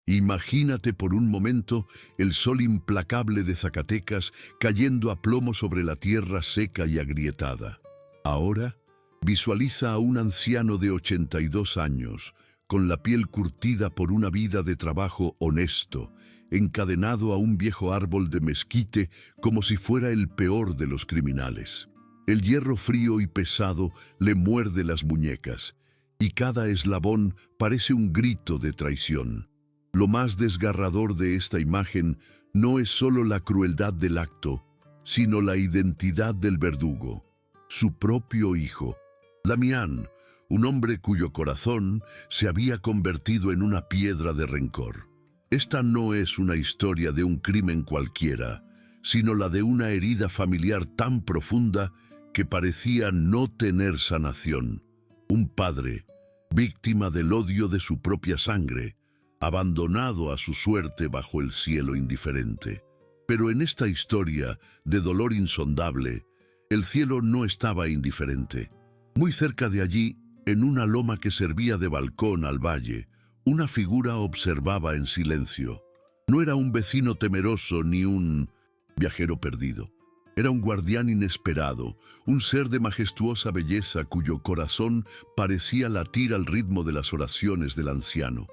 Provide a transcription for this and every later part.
Imagínate por un momento el sol implacable de Zacatecas cayendo a plomo sobre la tierra seca y agrietada. Ahora, visualiza a un anciano de 82 años, con la piel curtida por una vida de trabajo honesto, encadenado a un viejo árbol de mezquite como si fuera el peor de los criminales. El hierro frío y pesado le muerde las muñecas, y cada eslabón parece un grito de traición. Lo más desgarrador de esta imagen no es solo la crueldad del acto, sino la identidad del verdugo, su propio hijo. Damián, un hombre cuyo corazón se había convertido en una piedra de rencor. Esta no es una historia de un crimen cualquiera, sino la de una herida familiar tan profunda que parecía no tener sanación. Un padre, víctima del odio de su propia sangre, abandonado a su suerte bajo el cielo indiferente. Pero en esta historia de dolor insondable, el cielo no estaba indiferente. Muy cerca de allí, en una loma que servía de balcón al valle, una figura observaba en silencio. No era un vecino temeroso ni un viajero perdido. Era un guardián inesperado, un ser de majestuosa belleza cuyo corazón parecía latir al ritmo de las oraciones del anciano.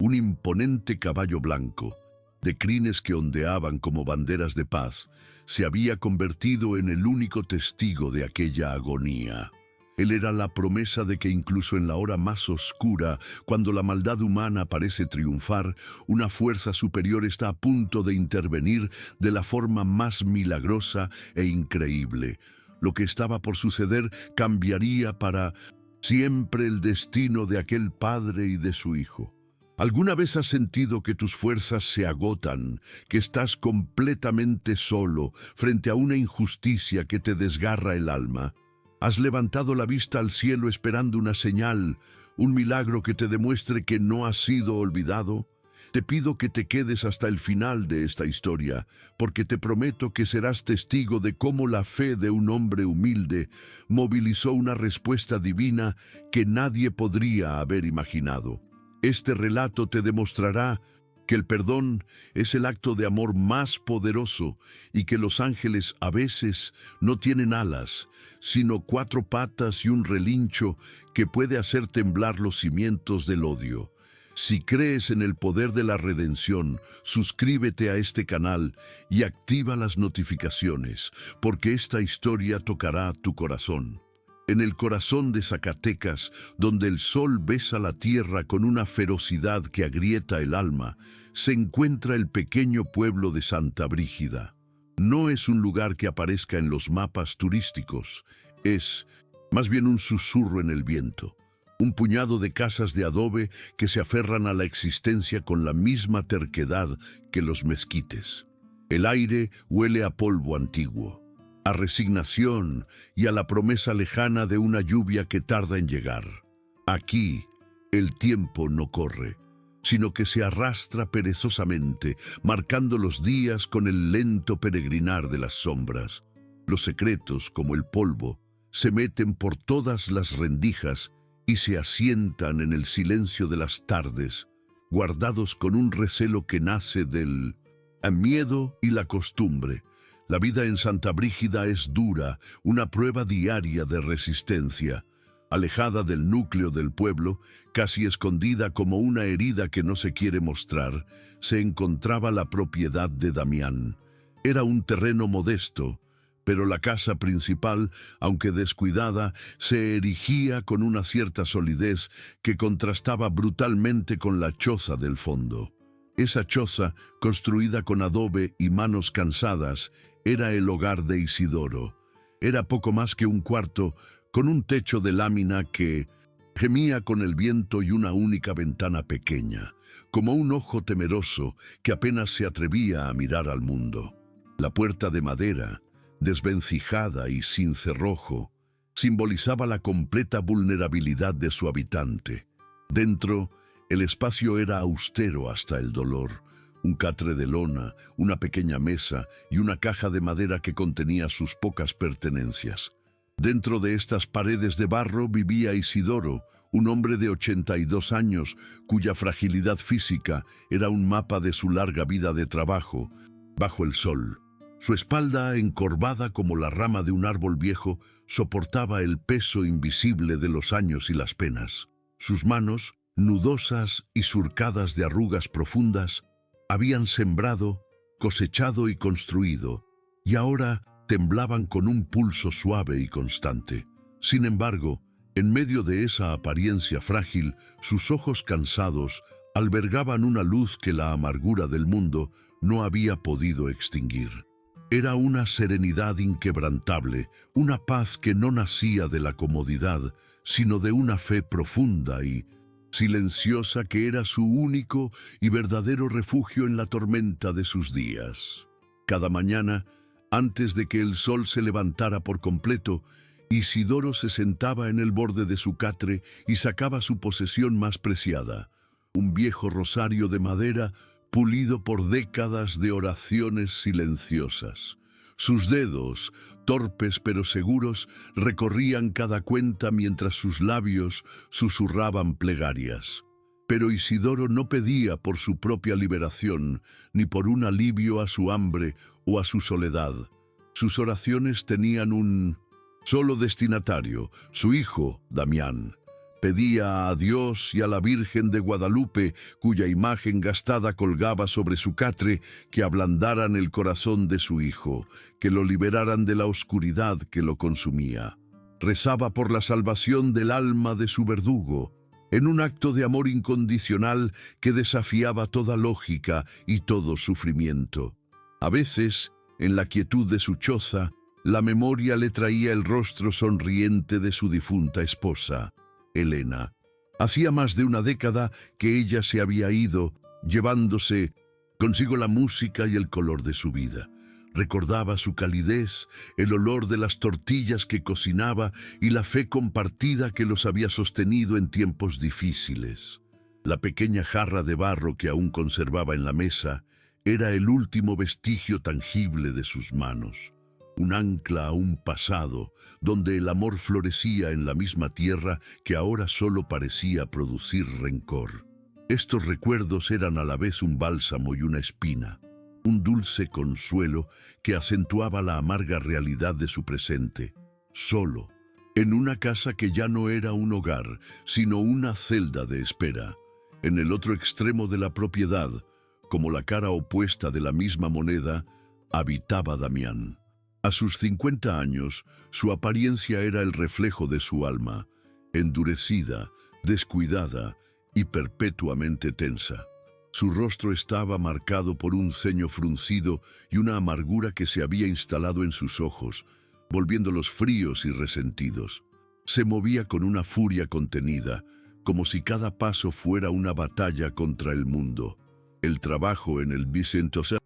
Un imponente caballo blanco, de crines que ondeaban como banderas de paz, se había convertido en el único testigo de aquella agonía. Él era la promesa de que incluso en la hora más oscura, cuando la maldad humana parece triunfar, una fuerza superior está a punto de intervenir de la forma más milagrosa e increíble. Lo que estaba por suceder cambiaría para siempre el destino de aquel padre y de su hijo. ¿Alguna vez has sentido que tus fuerzas se agotan, que estás completamente solo frente a una injusticia que te desgarra el alma? ¿Has levantado la vista al cielo esperando una señal, un milagro que te demuestre que no has sido olvidado? Te pido que te quedes hasta el final de esta historia, porque te prometo que serás testigo de cómo la fe de un hombre humilde movilizó una respuesta divina que nadie podría haber imaginado. Este relato te demostrará que el perdón es el acto de amor más poderoso y que los ángeles a veces no tienen alas, sino 4 patas y un relincho que puede hacer temblar los cimientos del odio. Si crees en el poder de la redención, suscríbete a este canal y activa las notificaciones, porque esta historia tocará tu corazón. En el corazón de Zacatecas, donde el sol besa la tierra con una ferocidad que agrieta el alma, se encuentra el pequeño pueblo de Santa Brígida. No es un lugar que aparezca en los mapas turísticos, es más bien un susurro en el viento. Un puñado de casas de adobe que se aferran a la existencia con la misma terquedad que los mezquites. El aire huele a polvo antiguo, a resignación y a la promesa lejana de una lluvia que tarda en llegar. Aquí, el tiempo no corre, sino que se arrastra perezosamente, marcando los días con el lento peregrinar de las sombras. Los secretos, como el polvo, se meten por todas las rendijas y se asientan en el silencio de las tardes, guardados con un recelo que nace del miedo y la costumbre. La vida en Santa Brígida es dura, una prueba diaria de resistencia. Alejada del núcleo del pueblo, casi escondida como una herida que no se quiere mostrar, se encontraba la propiedad de Damián. Era un terreno modesto, pero la casa principal, aunque descuidada, se erigía con una cierta solidez que contrastaba brutalmente con la choza del fondo. Esa choza, construida con adobe y manos cansadas, era el hogar de Isidoro. Era poco más que un cuarto, con un techo de lámina que gemía con el viento y una única ventana pequeña, como un ojo temeroso que apenas se atrevía a mirar al mundo. La puerta de madera, desvencijada y sin cerrojo, simbolizaba la completa vulnerabilidad de su habitante. Dentro, el espacio era austero hasta el dolor. Un catre de lona, una pequeña mesa y una caja de madera que contenía sus pocas pertenencias. Dentro de estas paredes de barro vivía Isidoro, un hombre de 82 años, cuya fragilidad física era un mapa de su larga vida de trabajo, bajo el sol. Su espalda, encorvada como la rama de un árbol viejo, soportaba el peso invisible de los años y las penas. Sus manos, nudosas y surcadas de arrugas profundas, habían sembrado, cosechado y construido, y ahora temblaban con un pulso suave y constante. Sin embargo, en medio de esa apariencia frágil, sus ojos cansados albergaban una luz que la amargura del mundo no había podido extinguir. Era una serenidad inquebrantable, una paz que no nacía de la comodidad, sino de una fe profunda y silenciosa que era su único y verdadero refugio en la tormenta de sus días. Cada mañana, antes de que el sol se levantara por completo, Isidoro se sentaba en el borde de su catre y sacaba su posesión más preciada, un viejo rosario de madera pulido por décadas de oraciones silenciosas. Sus dedos, torpes pero seguros, recorrían cada cuenta mientras sus labios susurraban plegarias. Pero Isidoro no pedía por su propia liberación, ni por un alivio a su hambre o a su soledad. Sus oraciones tenían un solo destinatario, su hijo, Damián. Pedía a Dios y a la Virgen de Guadalupe, cuya imagen gastada colgaba sobre su catre, que ablandaran el corazón de su hijo, que lo liberaran de la oscuridad que lo consumía. Rezaba por la salvación del alma de su verdugo, en un acto de amor incondicional que desafiaba toda lógica y todo sufrimiento. A veces, en la quietud de su choza, la memoria le traía el rostro sonriente de su difunta esposa, Elena. Hacía más de una década que ella se había ido, llevándose consigo la música y el color de su vida. Recordaba su calidez, el olor de las tortillas que cocinaba y la fe compartida que los había sostenido en tiempos difíciles. La pequeña jarra de barro que aún conservaba en la mesa era el último vestigio tangible de sus manos. Un ancla a un pasado, donde el amor florecía en la misma tierra que ahora solo parecía producir rencor. Estos recuerdos eran a la vez un bálsamo y una espina, un dulce consuelo que acentuaba la amarga realidad de su presente, solo, en una casa que ya no era un hogar, sino una celda de espera. En el otro extremo de la propiedad, como la cara opuesta de la misma moneda, habitaba Damián. A sus 50 años, su apariencia era el reflejo de su alma, endurecida, descuidada y perpetuamente tensa. Su rostro estaba marcado por un ceño fruncido y una amargura que se había instalado en sus ojos, volviéndolos fríos y resentidos. Se movía con una furia contenida, como si cada paso fuera una batalla contra el mundo. El trabajo en el Bicentenario,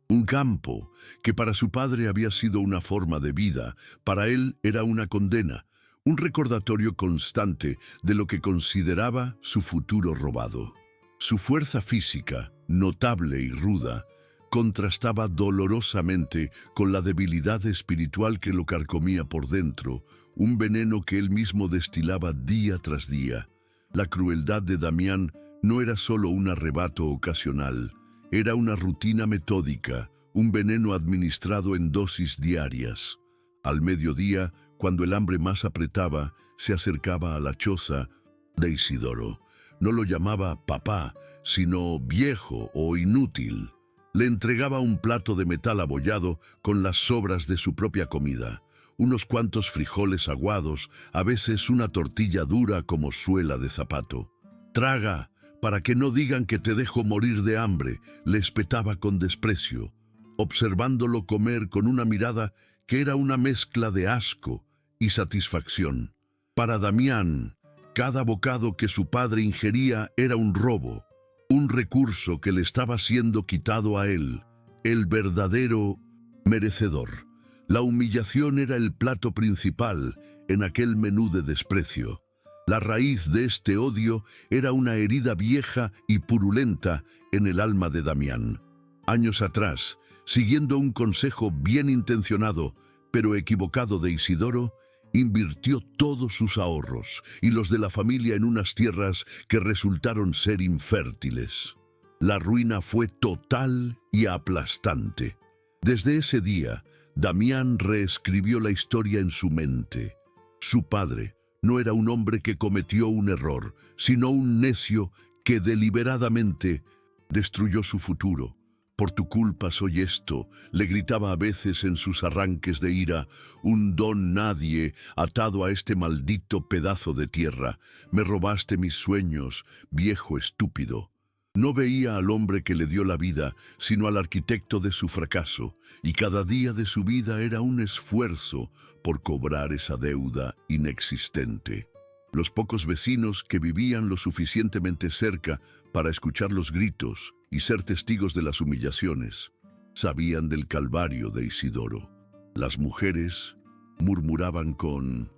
un campo que para su padre había sido una forma de vida, para él era una condena, un recordatorio constante de lo que consideraba su futuro robado. Su fuerza física, notable y ruda, contrastaba dolorosamente con la debilidad espiritual que lo carcomía por dentro, un veneno que él mismo destilaba día tras día. La crueldad de Damián no era solo un arrebato ocasional, era una rutina metódica, un veneno administrado en dosis diarias. Al mediodía, cuando el hambre más apretaba, se acercaba a la choza de Isidoro. No lo llamaba papá, sino viejo o inútil. Le entregaba un plato de metal abollado con las sobras de su propia comida, unos cuantos frijoles aguados, a veces una tortilla dura como suela de zapato. «Traga, para que no digan que te dejo morir de hambre», le espetaba con desprecio, observándolo comer con una mirada que era una mezcla de asco y satisfacción. Para Damián, cada bocado que su padre ingería era un robo, un recurso que le estaba siendo quitado a él, el verdadero merecedor. La humillación era el plato principal en aquel menú de desprecio. La raíz de este odio era una herida vieja y purulenta en el alma de Damián. Años atrás, siguiendo un consejo bien intencionado, pero equivocado de Isidoro, Invirtió todos sus ahorros y los de la familia en unas tierras que resultaron ser infértiles. La ruina fue total y aplastante. Desde ese día, Damián reescribió la historia en su mente. Su padre no era un hombre que cometió un error, sino un necio que deliberadamente destruyó su futuro. «Por tu culpa soy esto», le gritaba a veces en sus arranques de ira, «un don nadie atado a este maldito pedazo de tierra. Me robaste mis sueños, viejo estúpido». No veía al hombre que le dio la vida, sino al arquitecto de su fracaso, y cada día de su vida era un esfuerzo por cobrar esa deuda inexistente. Los pocos vecinos que vivían lo suficientemente cerca para escuchar los gritos y ser testigos de las humillaciones, sabían del calvario de Isidoro. Las mujeres murmuraban con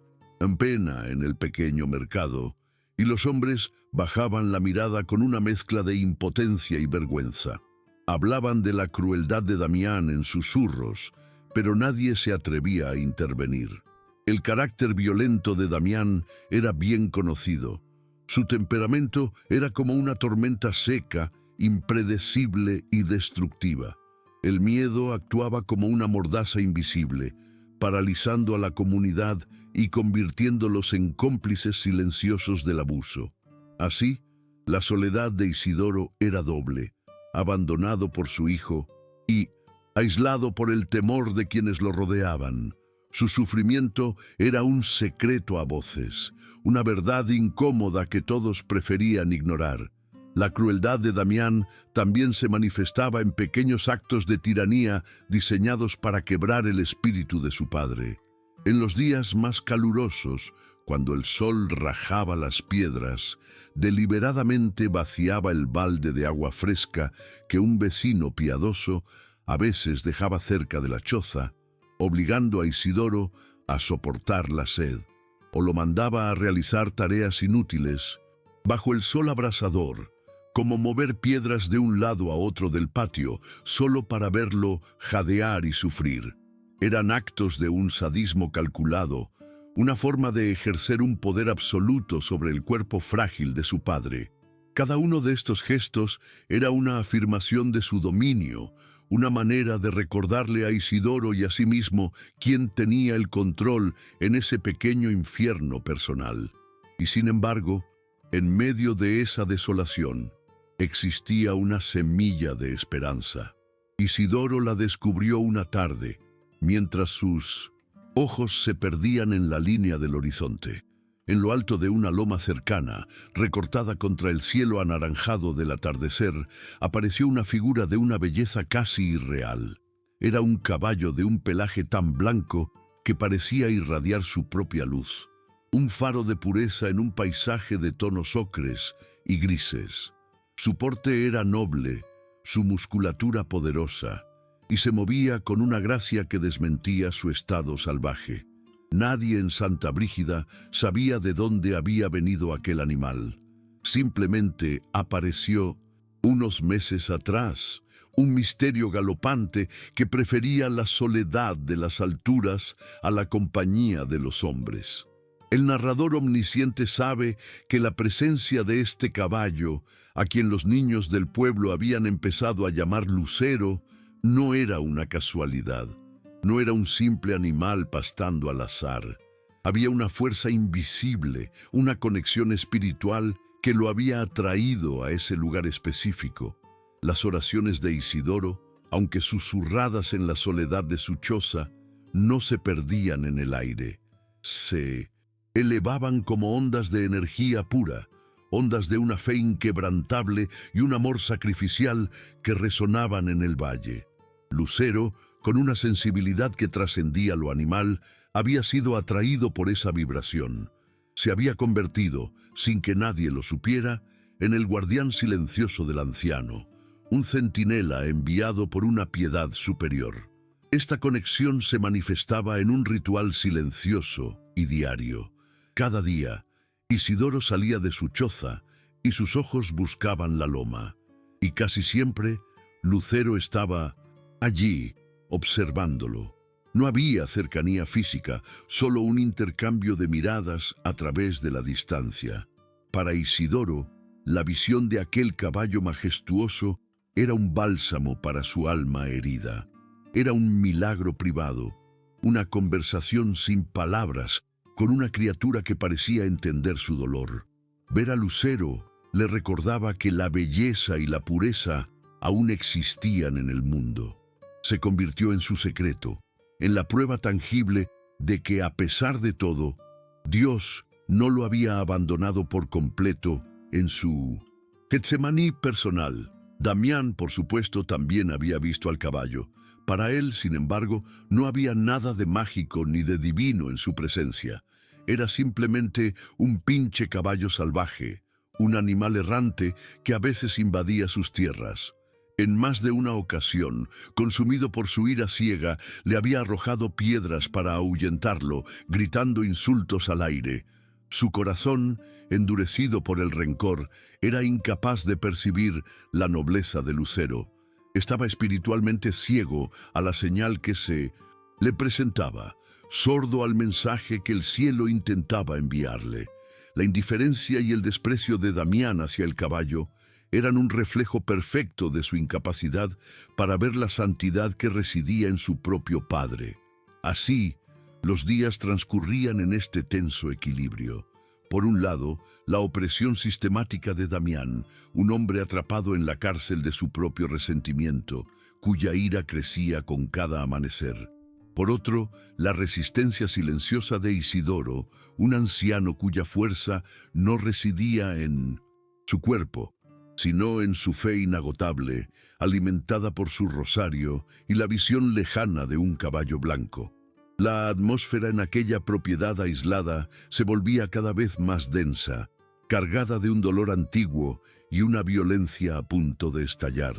pena en el pequeño mercado, y los hombres bajaban la mirada con una mezcla de impotencia y vergüenza. Hablaban de la crueldad de Damián en susurros, pero nadie se atrevía a intervenir. El carácter violento de Damián era bien conocido. Su temperamento era como una tormenta seca, impredecible y destructiva. El miedo actuaba como una mordaza invisible, paralizando a la comunidad y convirtiéndolos en cómplices silenciosos del abuso. Así, la soledad de Isidoro era doble, abandonado por su hijo y aislado por el temor de quienes lo rodeaban. Su sufrimiento era un secreto a voces, una verdad incómoda que todos preferían ignorar. La crueldad de Damián también se manifestaba en pequeños actos de tiranía diseñados para quebrar el espíritu de su padre. En los días más calurosos, cuando el sol rajaba las piedras, deliberadamente vaciaba el balde de agua fresca que un vecino piadoso a veces dejaba cerca de la choza, obligando a Isidoro a soportar la sed, o lo mandaba a realizar tareas inútiles bajo el sol abrasador, como mover piedras de un lado a otro del patio, solo para verlo jadear y sufrir. Eran actos de un sadismo calculado, una forma de ejercer un poder absoluto sobre el cuerpo frágil de su padre. Cada uno de estos gestos era una afirmación de su dominio, una manera de recordarle a Isidoro y a sí mismo quién tenía el control en ese pequeño infierno personal. Y sin embargo, en medio de esa desolación, existía una semilla de esperanza. Isidoro la descubrió una tarde, mientras sus ojos se perdían en la línea del horizonte. En lo alto de una loma cercana, recortada contra el cielo anaranjado del atardecer, apareció una figura de una belleza casi irreal. Era un caballo de un pelaje tan blanco que parecía irradiar su propia luz. Un faro de pureza en un paisaje de tonos ocres y grises. Su porte era noble, su musculatura poderosa, y se movía con una gracia que desmentía su estado salvaje. Nadie en Santa Brígida sabía de dónde había venido aquel animal. Simplemente apareció unos meses atrás, un misterio galopante que prefería la soledad de las alturas a la compañía de los hombres. El narrador omnisciente sabe que la presencia de este caballo, a quien los niños del pueblo habían empezado a llamar Lucero, no era una casualidad. No era un simple animal pastando al azar. Había una fuerza invisible, una conexión espiritual que lo había atraído a ese lugar específico. Las oraciones de Isidoro, aunque susurradas en la soledad de su choza, no se perdían en el aire. Se elevaban como ondas de energía pura, ondas de una fe inquebrantable y un amor sacrificial que resonaban en el valle. Lucero, con una sensibilidad que trascendía lo animal, había sido atraído por esa vibración. Se había convertido, sin que nadie lo supiera, en el guardián silencioso del anciano, un centinela enviado por una piedad superior. Esta conexión se manifestaba en un ritual silencioso y diario. Cada día, Isidoro salía de su choza y sus ojos buscaban la loma, y casi siempre Lucero estaba allí, observándolo. No había cercanía física, solo un intercambio de miradas a través de la distancia. Para Isidoro, la visión de aquel caballo majestuoso era un bálsamo para su alma herida. Era un milagro privado, una conversación sin palabras con una criatura que parecía entender su dolor. Ver a Lucero le recordaba que la belleza y la pureza aún existían en el mundo. Se convirtió en su secreto, en la prueba tangible de que, a pesar de todo, Dios no lo había abandonado por completo en su Getsemaní personal. Damián, por supuesto, también había visto al caballo. Para él, sin embargo, no había nada de mágico ni de divino en su presencia. Era simplemente un pinche caballo salvaje, un animal errante que a veces invadía sus tierras. En más de una ocasión, consumido por su ira ciega, le había arrojado piedras para ahuyentarlo, gritando insultos al aire. Su corazón, endurecido por el rencor, era incapaz de percibir la nobleza de Lucero. Estaba espiritualmente ciego a la señal que se le presentaba, sordo al mensaje que el cielo intentaba enviarle. La indiferencia y el desprecio de Damián hacia el caballo eran un reflejo perfecto de su incapacidad para ver la santidad que residía en su propio padre. Así, los días transcurrían en este tenso equilibrio. Por un lado, la opresión sistemática de Damián, un hombre atrapado en la cárcel de su propio resentimiento, cuya ira crecía con cada amanecer. Por otro, la resistencia silenciosa de Isidoro, un anciano cuya fuerza no residía en su cuerpo, sino en su fe inagotable, alimentada por su rosario y la visión lejana de un caballo blanco. La atmósfera en aquella propiedad aislada se volvía cada vez más densa, cargada de un dolor antiguo y una violencia a punto de estallar.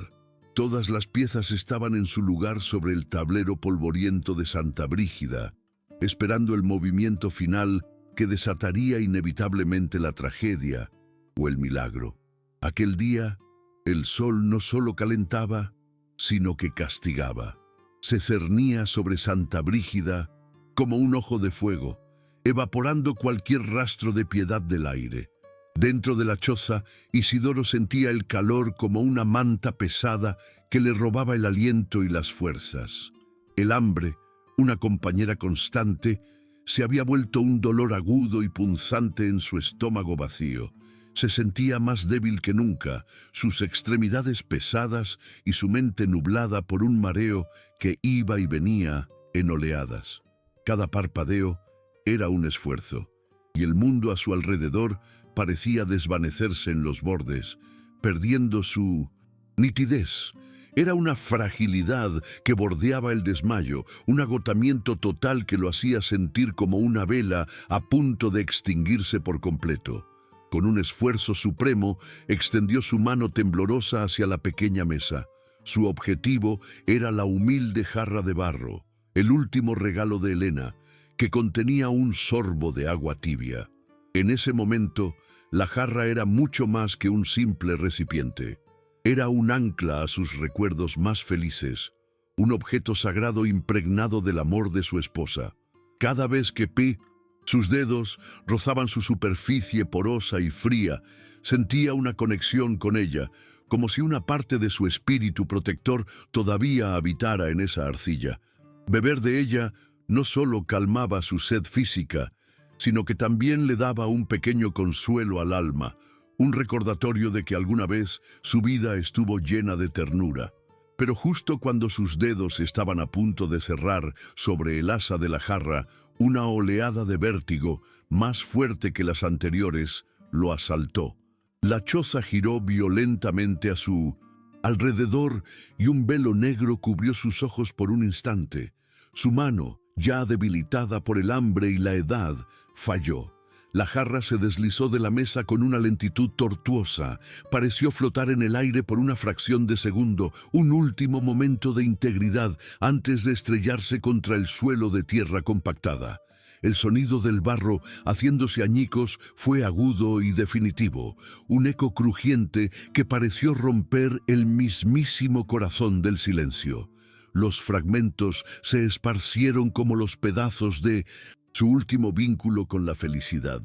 Todas las piezas estaban en su lugar sobre el tablero polvoriento de Santa Brígida, esperando el movimiento final que desataría inevitablemente la tragedia o el milagro. Aquel día, el sol no solo calentaba, sino que castigaba. Se cernía sobre Santa Brígida como un ojo de fuego, evaporando cualquier rastro de piedad del aire. Dentro de la choza, Isidoro sentía el calor como una manta pesada que le robaba el aliento y las fuerzas. El hambre, una compañera constante, se había vuelto un dolor agudo y punzante en su estómago vacío. Se sentía más débil que nunca, sus extremidades pesadas y su mente nublada por un mareo que iba y venía en oleadas. Cada parpadeo era un esfuerzo, y el mundo a su alrededor parecía desvanecerse en los bordes, perdiendo su nitidez. Era una fragilidad que bordeaba el desmayo, un agotamiento total que lo hacía sentir como una vela a punto de extinguirse por completo. Con un esfuerzo supremo, extendió su mano temblorosa hacia la pequeña mesa. Su objetivo era la humilde jarra de barro, el último regalo de Helena, que contenía un sorbo de agua tibia. En ese momento, la jarra era mucho más que un simple recipiente. Era un ancla a sus recuerdos más felices, un objeto sagrado impregnado del amor de su esposa. Cada vez que sus dedos rozaban su superficie porosa y fría, sentía una conexión con ella, como si una parte de su espíritu protector todavía habitara en esa arcilla. Beber de ella no solo calmaba su sed física, sino que también le daba un pequeño consuelo al alma, un recordatorio de que alguna vez su vida estuvo llena de ternura. Pero justo cuando sus dedos estaban a punto de cerrar sobre el asa de la jarra, una oleada de vértigo, más fuerte que las anteriores, lo asaltó. La choza giró violentamente a su alrededor y un velo negro cubrió sus ojos por un instante. Su mano, ya debilitada por el hambre y la edad, falló. La jarra se deslizó de la mesa con una lentitud tortuosa. Pareció flotar en el aire por una fracción de segundo, un último momento de integridad antes de estrellarse contra el suelo de tierra compactada. El sonido del barro, haciéndose añicos, fue agudo y definitivo, un eco crujiente que pareció romper el mismísimo corazón del silencio. Los fragmentos se esparcieron como los pedazos de su último vínculo con la felicidad.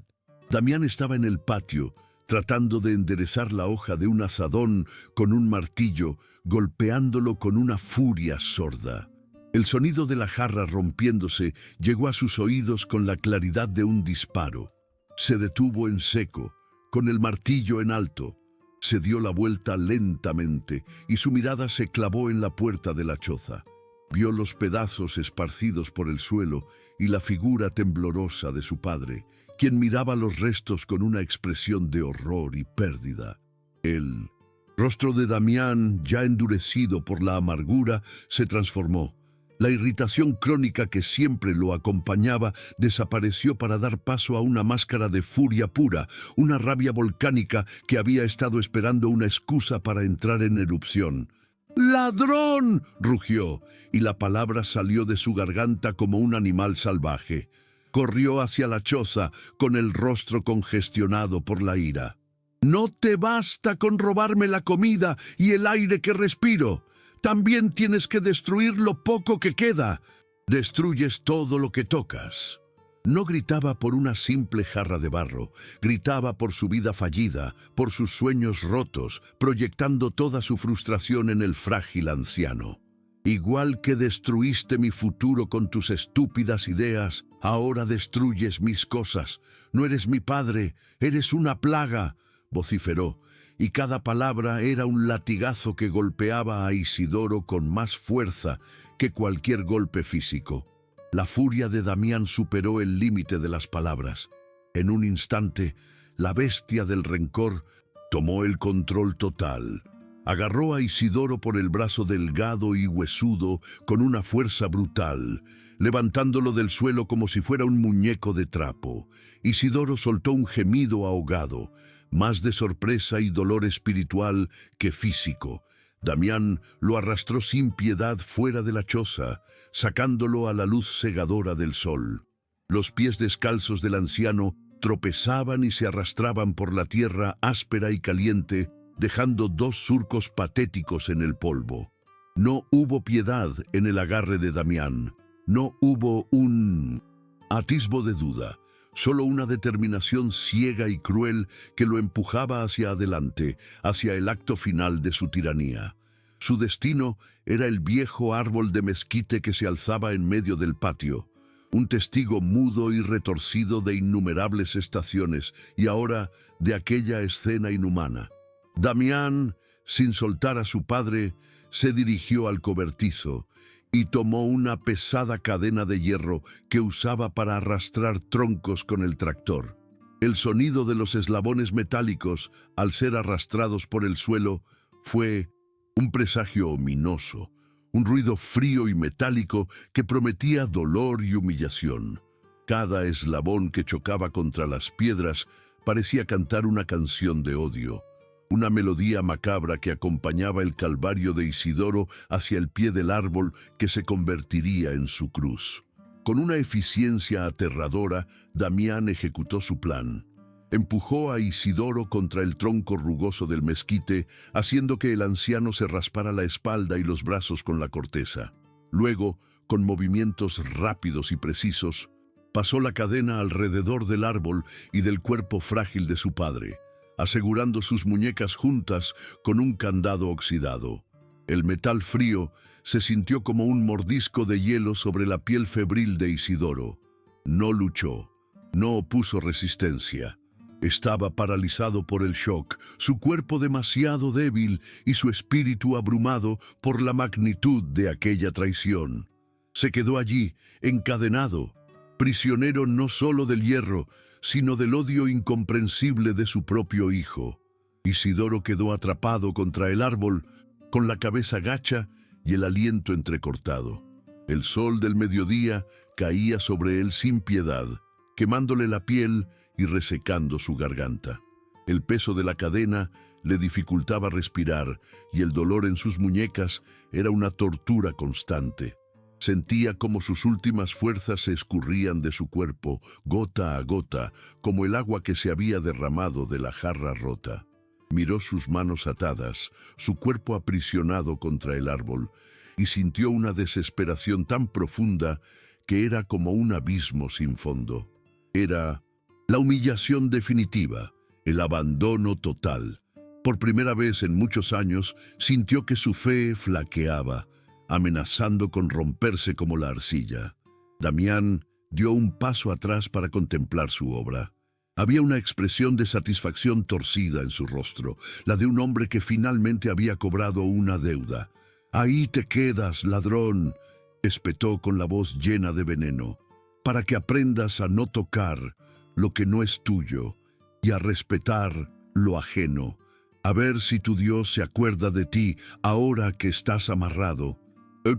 Damián estaba en el patio, tratando de enderezar la hoja de un azadón con un martillo, golpeándolo con una furia sorda. El sonido de la jarra rompiéndose llegó a sus oídos con la claridad de un disparo. Se detuvo en seco, con el martillo en alto. Se dio la vuelta lentamente y su mirada se clavó en la puerta de la choza. Vio los pedazos esparcidos por el suelo y la figura temblorosa de su padre, quien miraba los restos con una expresión de horror y pérdida. El rostro de Damián, ya endurecido por la amargura, se transformó. La irritación crónica que siempre lo acompañaba desapareció para dar paso a una máscara de furia pura, una rabia volcánica que había estado esperando una excusa para entrar en erupción. ¡Ladrón!, rugió, y la palabra salió de su garganta como un animal salvaje. Corrió hacia la choza con el rostro congestionado por la ira. «No te basta con robarme la comida y el aire que respiro. También tienes que destruir lo poco que queda. Destruyes todo lo que tocas». No gritaba por una simple jarra de barro, gritaba por su vida fallida, por sus sueños rotos, proyectando toda su frustración en el frágil anciano. «Igual que destruiste mi futuro con tus estúpidas ideas, ahora destruyes mis cosas. No eres mi padre, eres una plaga», vociferó, y cada palabra era un latigazo que golpeaba a Isidoro con más fuerza que cualquier golpe físico. La furia de Damián superó el límite de las palabras. En un instante, la bestia del rencor tomó el control total. Agarró a Isidoro por el brazo delgado y huesudo con una fuerza brutal, levantándolo del suelo como si fuera un muñeco de trapo. Isidoro soltó un gemido ahogado, más de sorpresa y dolor espiritual que físico. Damián lo arrastró sin piedad fuera de la choza, sacándolo a la luz cegadora del sol. Los pies descalzos del anciano tropezaban y se arrastraban por la tierra áspera y caliente, dejando 2 surcos patéticos en el polvo. No hubo piedad en el agarre de Damián. No hubo un atisbo de duda. Solo una determinación ciega y cruel que lo empujaba hacia adelante, hacia el acto final de su tiranía. Su destino era el viejo árbol de mezquite que se alzaba en medio del patio, un testigo mudo y retorcido de innumerables estaciones y ahora de aquella escena inhumana. Damián, sin soltar a su padre, se dirigió al cobertizo y tomó una pesada cadena de hierro que usaba para arrastrar troncos con el tractor. El sonido de los eslabones metálicos, al ser arrastrados por el suelo, fue un presagio ominoso, un ruido frío y metálico que prometía dolor y humillación. Cada eslabón que chocaba contra las piedras parecía cantar una canción de odio, una melodía macabra que acompañaba el calvario de Isidoro hacia el pie del árbol que se convertiría en su cruz. Con una eficiencia aterradora, Damián ejecutó su plan. Empujó a Isidoro contra el tronco rugoso del mezquite, haciendo que el anciano se raspara la espalda y los brazos con la corteza. Luego, con movimientos rápidos y precisos, pasó la cadena alrededor del árbol y del cuerpo frágil de su padre, asegurando sus muñecas juntas con un candado oxidado. El metal frío se sintió como un mordisco de hielo sobre la piel febril de Isidoro. No luchó, no opuso resistencia. Estaba paralizado por el shock, su cuerpo demasiado débil y su espíritu abrumado por la magnitud de aquella traición. Se quedó allí, encadenado, prisionero no solo del hierro, sino del odio incomprensible de su propio hijo. Isidoro quedó atrapado contra el árbol, con la cabeza gacha y el aliento entrecortado. El sol del mediodía caía sobre él sin piedad, quemándole la piel y resecando su garganta. El peso de la cadena le dificultaba respirar y el dolor en sus muñecas era una tortura constante. Sentía como sus últimas fuerzas se escurrían de su cuerpo, gota a gota, como el agua que se había derramado de la jarra rota. Miró sus manos atadas, su cuerpo aprisionado contra el árbol, y sintió una desesperación tan profunda que era como un abismo sin fondo. Era la humillación definitiva, el abandono total. Por primera vez en muchos años sintió que su fe flaqueaba, amenazando con romperse como la arcilla. Damián dio un paso atrás para contemplar su obra. Había una expresión de satisfacción torcida en su rostro, la de un hombre que finalmente había cobrado una deuda. «Ahí te quedas, ladrón», espetó con la voz llena de veneno, «para que aprendas a no tocar lo que no es tuyo y a respetar lo ajeno. A ver si tu Dios se acuerda de ti ahora que estás amarrado.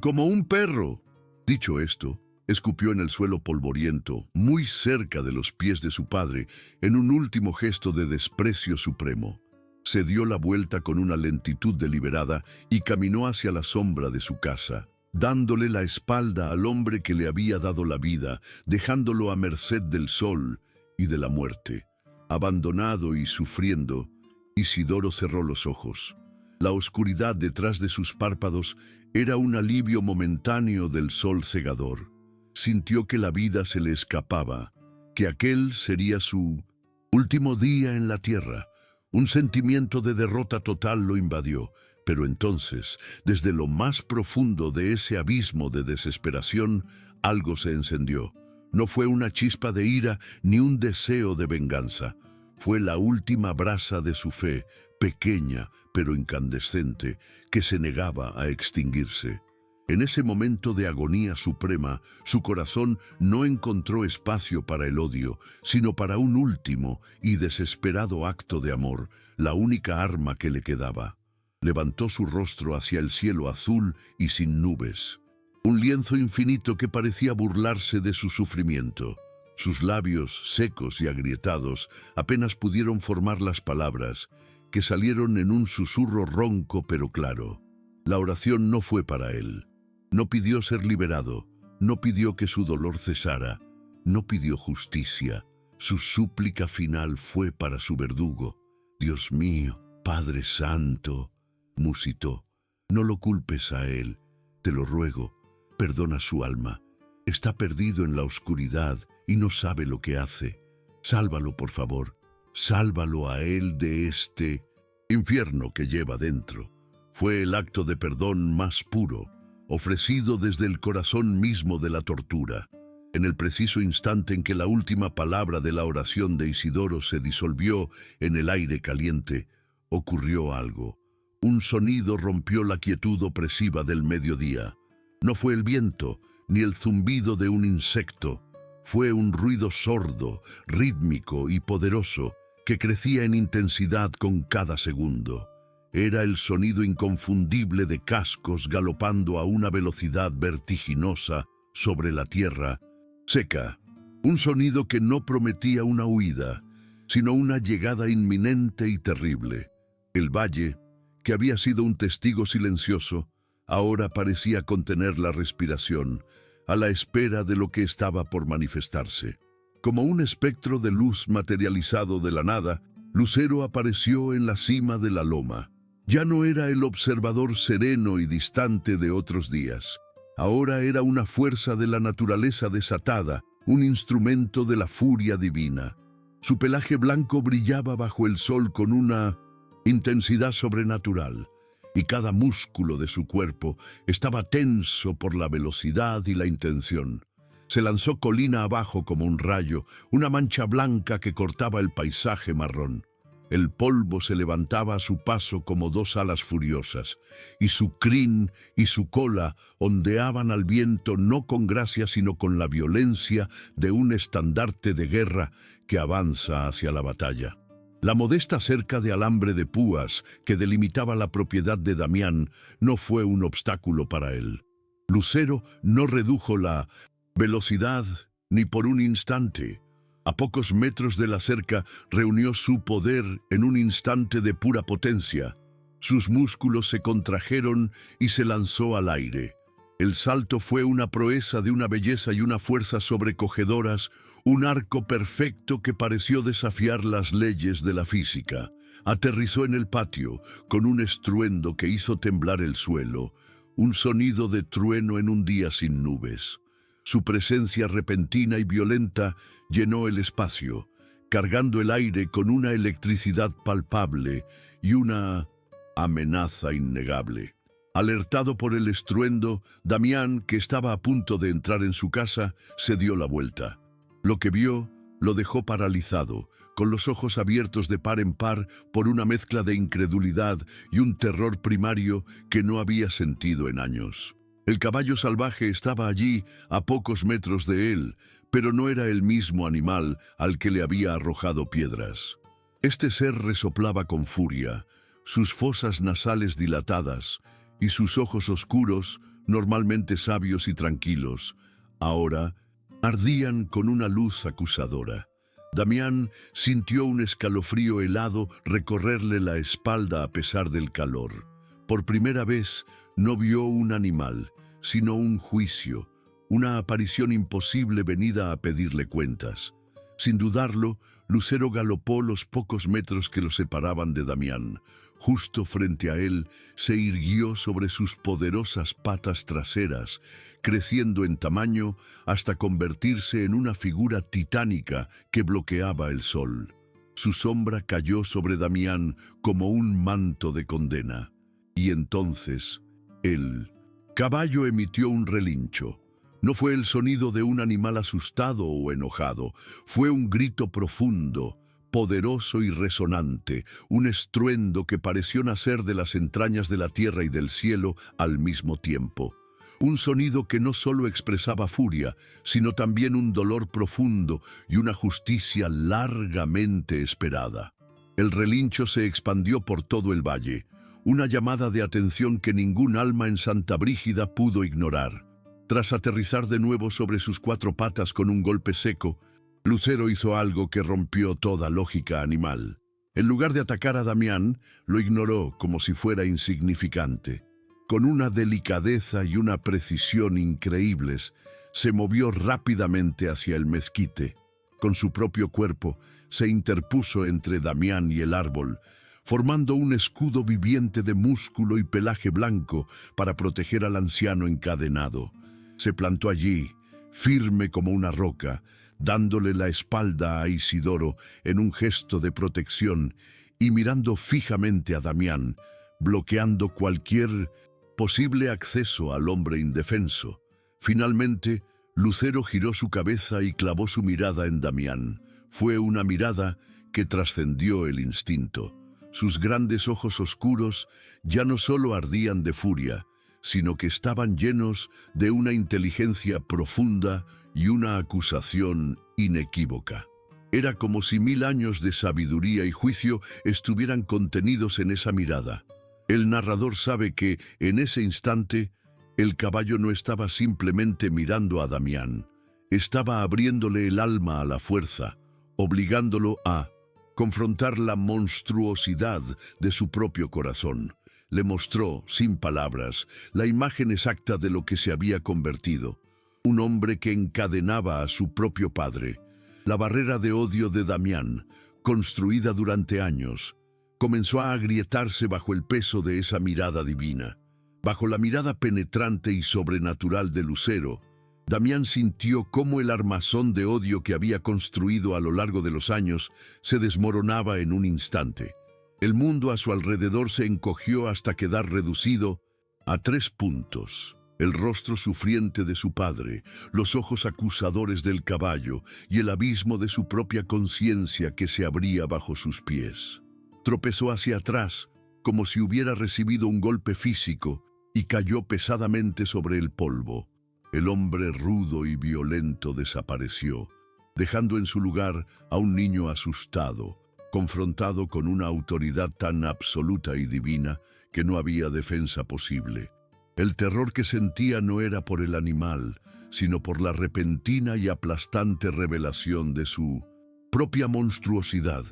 Como un perro». Dicho esto, escupió en el suelo polvoriento, muy cerca de los pies de su padre, en un último gesto de desprecio supremo. Se dio la vuelta con una lentitud deliberada y caminó hacia la sombra de su casa, dándole la espalda al hombre que le había dado la vida, dejándolo a merced del sol y de la muerte. Abandonado y sufriendo, Isidoro cerró los ojos. La oscuridad detrás de sus párpados era un alivio momentáneo del sol cegador. Sintió que la vida se le escapaba, que aquel sería su último día en la tierra. Un sentimiento de derrota total lo invadió, pero entonces, desde lo más profundo de ese abismo de desesperación, algo se encendió. No fue una chispa de ira ni un deseo de venganza. Fue la última brasa de su fe, pequeña pero incandescente, que se negaba a extinguirse. En ese momento de agonía suprema, su corazón no encontró espacio para el odio, sino para un último y desesperado acto de amor, la única arma que le quedaba. Levantó su rostro hacia el cielo azul y sin nubes, un lienzo infinito que parecía burlarse de su sufrimiento. Sus labios, secos y agrietados, apenas pudieron formar las palabras, que salieron en un susurro ronco pero claro. La oración no fue para él. No pidió ser liberado, no pidió que su dolor cesara, no pidió justicia. Su súplica final fue para su verdugo. «Dios mío, Padre Santo», musitó, «no lo culpes a él, te lo ruego, perdona su alma. Está perdido en la oscuridad y no sabe lo que hace. Sálvalo, por favor, sálvalo a él de este infierno que lleva dentro». Fue el acto de perdón más puro, ofrecido desde el corazón mismo de la tortura. En el preciso instante en que la última palabra de la oración de Isidoro se disolvió en el aire caliente, ocurrió algo. Un sonido rompió la quietud opresiva del mediodía. No fue el viento, ni el zumbido de un insecto. Fue un ruido sordo, rítmico y poderoso, que crecía en intensidad con cada segundo. Era el sonido inconfundible de cascos galopando a una velocidad vertiginosa sobre la tierra seca. Un sonido que no prometía una huida, sino una llegada inminente y terrible. El valle, que había sido un testigo silencioso, ahora parecía contener la respiración, a la espera de lo que estaba por manifestarse. Como un espectro de luz materializado de la nada, Lucero apareció en la cima de la loma. Ya no era el observador sereno y distante de otros días. Ahora era una fuerza de la naturaleza desatada, un instrumento de la furia divina. Su pelaje blanco brillaba bajo el sol con una intensidad sobrenatural, y cada músculo de su cuerpo estaba tenso por la velocidad y la intención. Se lanzó colina abajo como un rayo, una mancha blanca que cortaba el paisaje marrón. El polvo se levantaba a su paso como dos alas furiosas, y su crin y su cola ondeaban al viento no con gracia sino con la violencia de un estandarte de guerra que avanza hacia la batalla. La modesta cerca de alambre de púas que delimitaba la propiedad de Damián no fue un obstáculo para él. Lucero no redujo la velocidad ni por un instante. A pocos metros de la cerca reunió su poder en un instante de pura potencia. Sus músculos se contrajeron y se lanzó al aire. El salto fue una proeza de una belleza y una fuerza sobrecogedoras, un arco perfecto que pareció desafiar las leyes de la física. Aterrizó en el patio con un estruendo que hizo temblar el suelo. un sonido de trueno en un día sin nubes. Su presencia repentina y violenta llenó el espacio, cargando el aire con una electricidad palpable y una amenaza innegable. Alertado por el estruendo, Damián, que estaba a punto de entrar en su casa, se dio la vuelta. Lo que vio lo dejó paralizado, con los ojos abiertos de par en par por una mezcla de incredulidad y un terror primario que no había sentido en años. El caballo salvaje estaba allí, a pocos metros de él, pero no era el mismo animal al que le había arrojado piedras. Este ser resoplaba con furia, sus fosas nasales dilatadas y sus ojos oscuros, normalmente sabios y tranquilos, ahora ardían con una luz acusadora. Damián sintió un escalofrío helado recorrerle la espalda a pesar del calor. Por primera vez no vio un animal, sino un juicio, una aparición imposible venida a pedirle cuentas. Sin dudarlo, Lucero galopó los pocos metros que lo separaban de Damián. Justo frente a él se irguió sobre sus poderosas patas traseras, creciendo en tamaño hasta convertirse en una figura titánica que bloqueaba el sol. Su sombra cayó sobre Damián como un manto de condena. Y entonces, el caballo emitió un relincho. No fue el sonido de un animal asustado o enojado, fue un grito profundo, poderoso y resonante, un estruendo que pareció nacer de las entrañas de la tierra y del cielo al mismo tiempo. Un sonido que no solo expresaba furia, sino también un dolor profundo y una justicia largamente esperada. El relincho se expandió por todo el valle, una llamada de atención que ningún alma en Santa Brígida pudo ignorar. Tras aterrizar de nuevo sobre sus cuatro patas con un golpe seco, Lucero hizo algo que rompió toda lógica animal. En lugar de atacar a Damián, lo ignoró como si fuera insignificante. Con una delicadeza y una precisión increíbles, se movió rápidamente hacia el mezquite. Con su propio cuerpo, se interpuso entre Damián y el árbol, formando un escudo viviente de músculo y pelaje blanco para proteger al anciano encadenado. Se plantó allí, firme como una roca, dándole la espalda a Isidoro en un gesto de protección y mirando fijamente a Damián, bloqueando cualquier posible acceso al hombre indefenso. Finalmente, Lucero giró su cabeza y clavó su mirada en Damián. Fue una mirada que trascendió el instinto. Sus grandes ojos oscuros ya no solo ardían de furia, sino que estaban llenos de una inteligencia profunda y una acusación inequívoca. Era como si 1000 años de sabiduría y juicio estuvieran contenidos en esa mirada. El narrador sabe que, en ese instante, el caballo no estaba simplemente mirando a Damián, estaba abriéndole el alma a la fuerza, obligándolo a confrontar la monstruosidad de su propio corazón. Le mostró, sin palabras, la imagen exacta de lo que se había convertido. Un hombre que encadenaba a su propio padre. La barrera de odio de Damián, construida durante años, comenzó a agrietarse bajo el peso de esa mirada divina. Bajo la mirada penetrante y sobrenatural de Lucero, Damián sintió cómo el armazón de odio que había construido a lo largo de los años se desmoronaba en un instante. El mundo a su alrededor se encogió hasta quedar reducido a 3 puntos. El rostro sufriente de su padre, los ojos acusadores del caballo y el abismo de su propia conciencia que se abría bajo sus pies. Tropezó hacia atrás, como si hubiera recibido un golpe físico, y cayó pesadamente sobre el polvo. El hombre rudo y violento desapareció, dejando en su lugar a un niño asustado, confrontado con una autoridad tan absoluta y divina que no había defensa posible. El terror que sentía no era por el animal, sino por la repentina y aplastante revelación de su propia monstruosidad.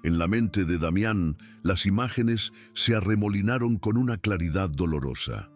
En la mente de Damián, las imágenes se arremolinaron con una claridad dolorosa.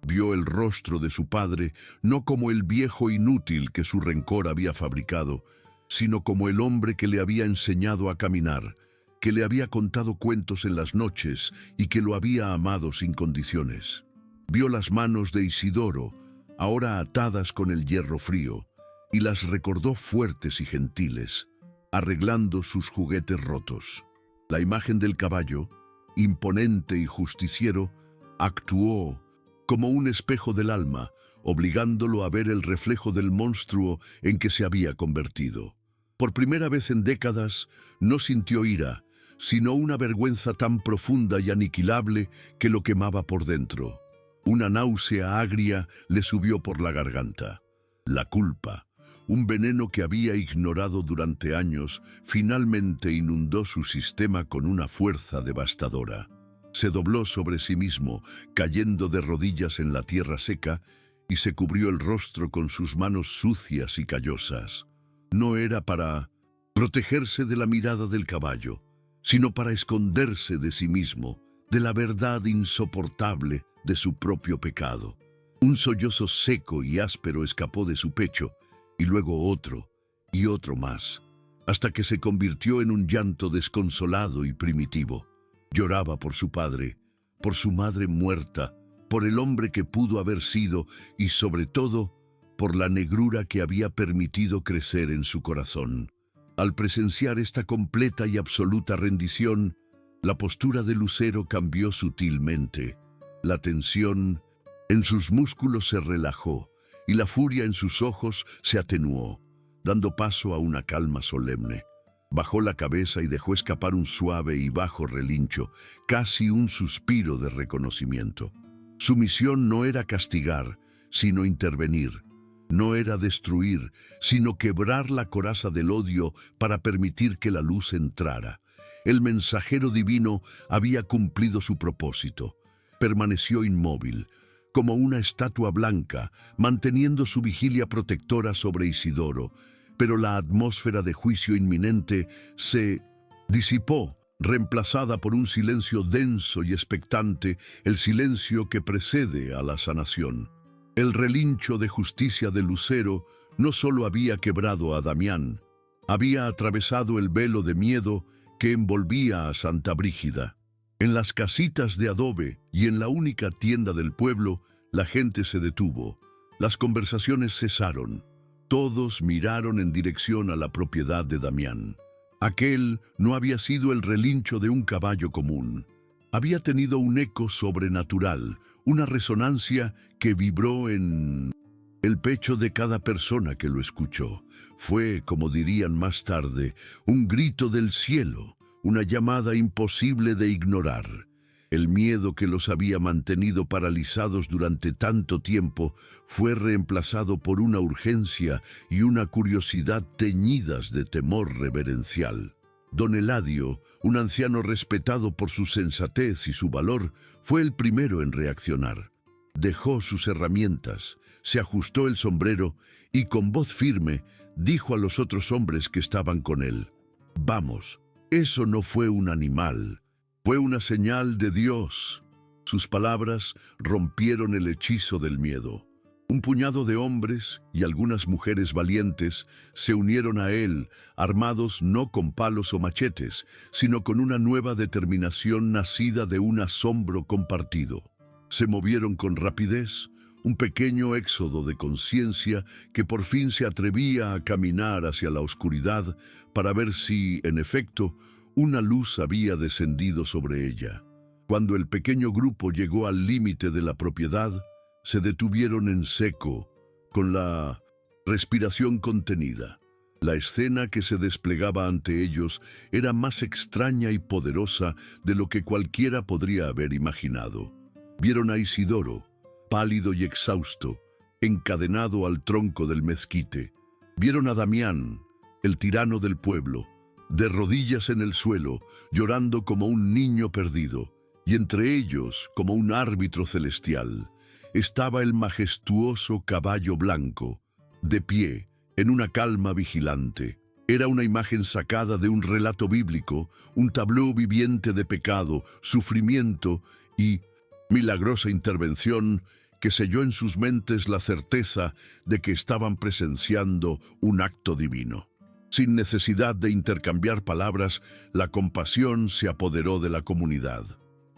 Vio el rostro de su padre no como el viejo inútil que su rencor había fabricado, sino como el hombre que le había enseñado a caminar, que le había contado cuentos en las noches y que lo había amado sin condiciones. Vio las manos de Isidoro, ahora atadas con el hierro frío, y las recordó fuertes y gentiles, arreglando sus juguetes rotos. La imagen del caballo, imponente y justiciero, actuó como un espejo del alma, obligándolo a ver el reflejo del monstruo en que se había convertido. Por primera vez en décadas, no sintió ira, sino una vergüenza tan profunda y aniquilable que lo quemaba por dentro. Una náusea agria le subió por la garganta. La culpa, un veneno que había ignorado durante años, finalmente inundó su sistema con una fuerza devastadora. Se dobló sobre sí mismo, cayendo de rodillas en la tierra seca, y se cubrió el rostro con sus manos sucias y callosas. No era para protegerse de la mirada del caballo, sino para esconderse de sí mismo, de la verdad insoportable de su propio pecado. Un sollozo seco y áspero escapó de su pecho, y luego otro, y otro más, hasta que se convirtió en un llanto desconsolado y primitivo. Lloraba por su padre, por su madre muerta, por el hombre que pudo haber sido y, sobre todo, por la negrura que había permitido crecer en su corazón. Al presenciar esta completa y absoluta rendición, la postura de Lucero cambió sutilmente. La tensión en sus músculos se relajó y la furia en sus ojos se atenuó, dando paso a una calma solemne. Bajó la cabeza y dejó escapar un suave y bajo relincho, casi un suspiro de reconocimiento. Su misión no era castigar, sino intervenir. No era destruir, sino quebrar la coraza del odio para permitir que la luz entrara. El mensajero divino había cumplido su propósito. Permaneció inmóvil, como una estatua blanca, manteniendo su vigilia protectora sobre Isidoro, pero la atmósfera de juicio inminente se disipó, reemplazada por un silencio denso y expectante, el silencio que precede a la sanación. El relincho de justicia de Lucero no solo había quebrado a Damián, había atravesado el velo de miedo que envolvía a Santa Brígida. En las casitas de adobe y en la única tienda del pueblo, la gente se detuvo. Las conversaciones cesaron. Todos miraron en dirección a la propiedad de Damián. Aquel no había sido el relincho de un caballo común. Había tenido un eco sobrenatural, una resonancia que vibró en el pecho de cada persona que lo escuchó. Fue, como dirían más tarde, un grito del cielo, una llamada imposible de ignorar. El miedo que los había mantenido paralizados durante tanto tiempo fue reemplazado por una urgencia y una curiosidad teñidas de temor reverencial. Don Eladio, un anciano respetado por su sensatez y su valor, fue el primero en reaccionar. Dejó sus herramientas, se ajustó el sombrero y con voz firme dijo a los otros hombres que estaban con él: «Vamos, eso no fue un animal, fue una señal de Dios». Sus palabras rompieron el hechizo del miedo. Un puñado de hombres y algunas mujeres valientes se unieron a él, armados no con palos o machetes, sino con una nueva determinación nacida de un asombro compartido. Se movieron con rapidez, un pequeño éxodo de conciencia que por fin se atrevía a caminar hacia la oscuridad para ver si, en efecto, una luz había descendido sobre ella. Cuando el pequeño grupo llegó al límite de la propiedad, se detuvieron en seco, con la respiración contenida. La escena que se desplegaba ante ellos era más extraña y poderosa de lo que cualquiera podría haber imaginado. Vieron a Isidoro, pálido y exhausto, encadenado al tronco del mezquite. Vieron a Damián, el tirano del pueblo, de rodillas en el suelo, llorando como un niño perdido, y entre ellos, como un árbitro celestial, estaba el majestuoso caballo blanco, de pie, en una calma vigilante. Era una imagen sacada de un relato bíblico, un tableau viviente de pecado, sufrimiento y milagrosa intervención que selló en sus mentes la certeza de que estaban presenciando un acto divino. Sin necesidad de intercambiar palabras, la compasión se apoderó de la comunidad.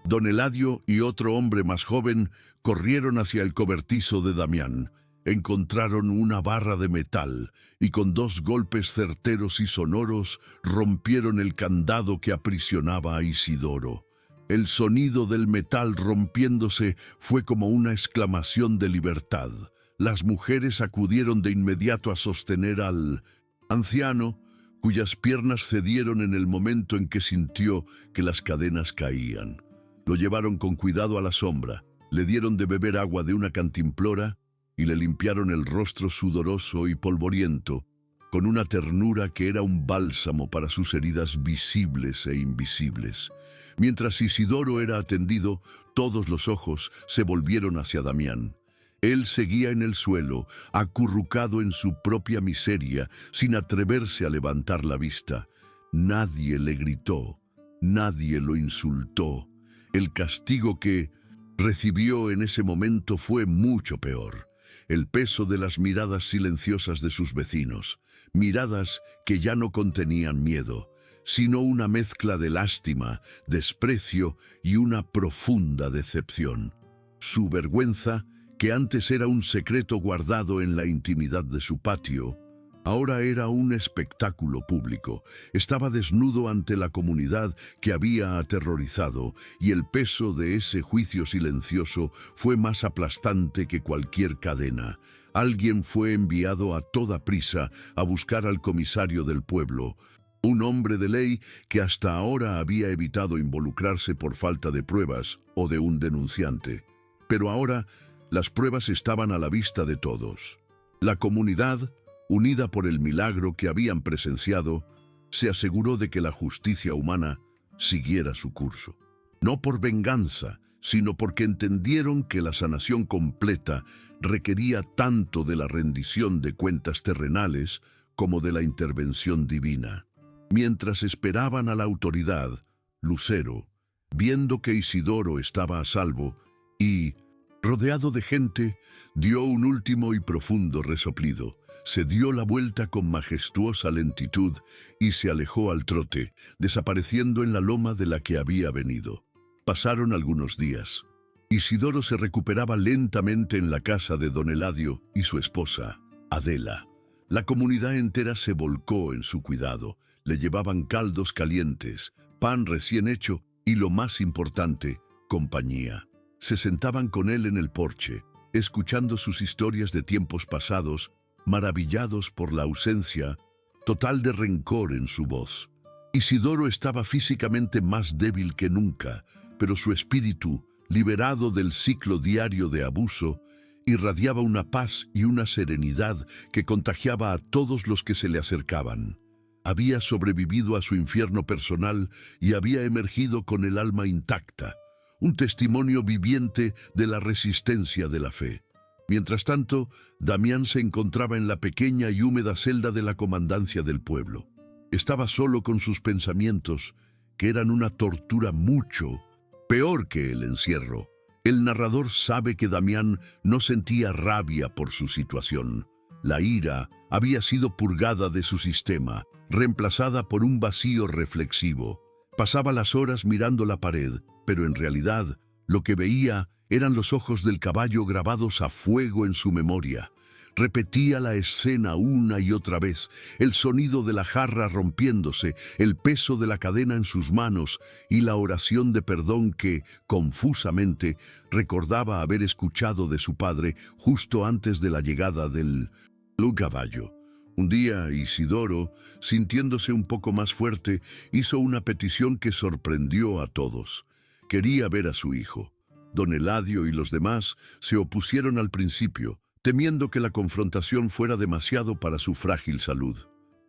Don Eladio y otro hombre más joven corrieron hacia el cobertizo de Damián. Encontraron una barra de metal y con 2 golpes certeros y sonoros rompieron el candado que aprisionaba a Isidoro. El sonido del metal rompiéndose fue como una exclamación de libertad. Las mujeres acudieron de inmediato a sostener al anciano, cuyas piernas cedieron en el momento en que sintió que las cadenas caían. Lo llevaron con cuidado a la sombra, le dieron de beber agua de una cantimplora y le limpiaron el rostro sudoroso y polvoriento, con una ternura que era un bálsamo para sus heridas visibles e invisibles. Mientras Isidoro era atendido, todos los ojos se volvieron hacia Damián. Él seguía en el suelo, acurrucado en su propia miseria, sin atreverse a levantar la vista. Nadie le gritó, nadie lo insultó. El castigo que recibió en ese momento fue mucho peor. El peso de las miradas silenciosas de sus vecinos, miradas que ya no contenían miedo, sino una mezcla de lástima, desprecio y una profunda decepción. Su vergüenza, que antes era un secreto guardado en la intimidad de su patio, ahora era un espectáculo público. Estaba desnudo ante la comunidad que había aterrorizado, y el peso de ese juicio silencioso fue más aplastante que cualquier cadena. Alguien fue enviado a toda prisa a buscar al comisario del pueblo, un hombre de ley que hasta ahora había evitado involucrarse por falta de pruebas o de un denunciante. Pero ahora las pruebas estaban a la vista de todos. La comunidad, unida por el milagro que habían presenciado, se aseguró de que la justicia humana siguiera su curso. No por venganza, sino porque entendieron que la sanación completa requería tanto de la rendición de cuentas terrenales como de la intervención divina. Mientras esperaban a la autoridad, Lucero, viendo que Isidoro estaba a salvo y, rodeado de gente, dio un último y profundo resoplido, se dio la vuelta con majestuosa lentitud y se alejó al trote, desapareciendo en la loma de la que había venido. Pasaron algunos días. Isidoro se recuperaba lentamente en la casa de don Eladio y su esposa, Adela. La comunidad entera se volcó en su cuidado. Le llevaban caldos calientes, pan recién hecho y, lo más importante, compañía. Se sentaban con él en el porche, escuchando sus historias de tiempos pasados, maravillados por la ausencia total de rencor en su voz. Isidoro estaba físicamente más débil que nunca, pero su espíritu, liberado del ciclo diario de abuso, irradiaba una paz y una serenidad que contagiaba a todos los que se le acercaban. Había sobrevivido a su infierno personal y había emergido con el alma intacta, un testimonio viviente de la resistencia de la fe. Mientras tanto, Damián se encontraba en la pequeña y húmeda celda de la comandancia del pueblo. Estaba solo con sus pensamientos, que eran una tortura mucho peor que el encierro. El narrador sabe que Damián no sentía rabia por su situación. La ira había sido purgada de su sistema, reemplazada por un vacío reflexivo. Pasaba las horas mirando la pared, pero en realidad lo que veía eran los ojos del caballo grabados a fuego en su memoria. Repetía la escena una y otra vez, el sonido de la jarra rompiéndose, el peso de la cadena en sus manos y la oración de perdón que, confusamente, recordaba haber escuchado de su padre justo antes de la llegada del caballo. Un día Isidoro, sintiéndose un poco más fuerte, hizo una petición que sorprendió a todos. Quería ver a su hijo. Don Eladio y los demás se opusieron al principio, temiendo que la confrontación fuera demasiado para su frágil salud.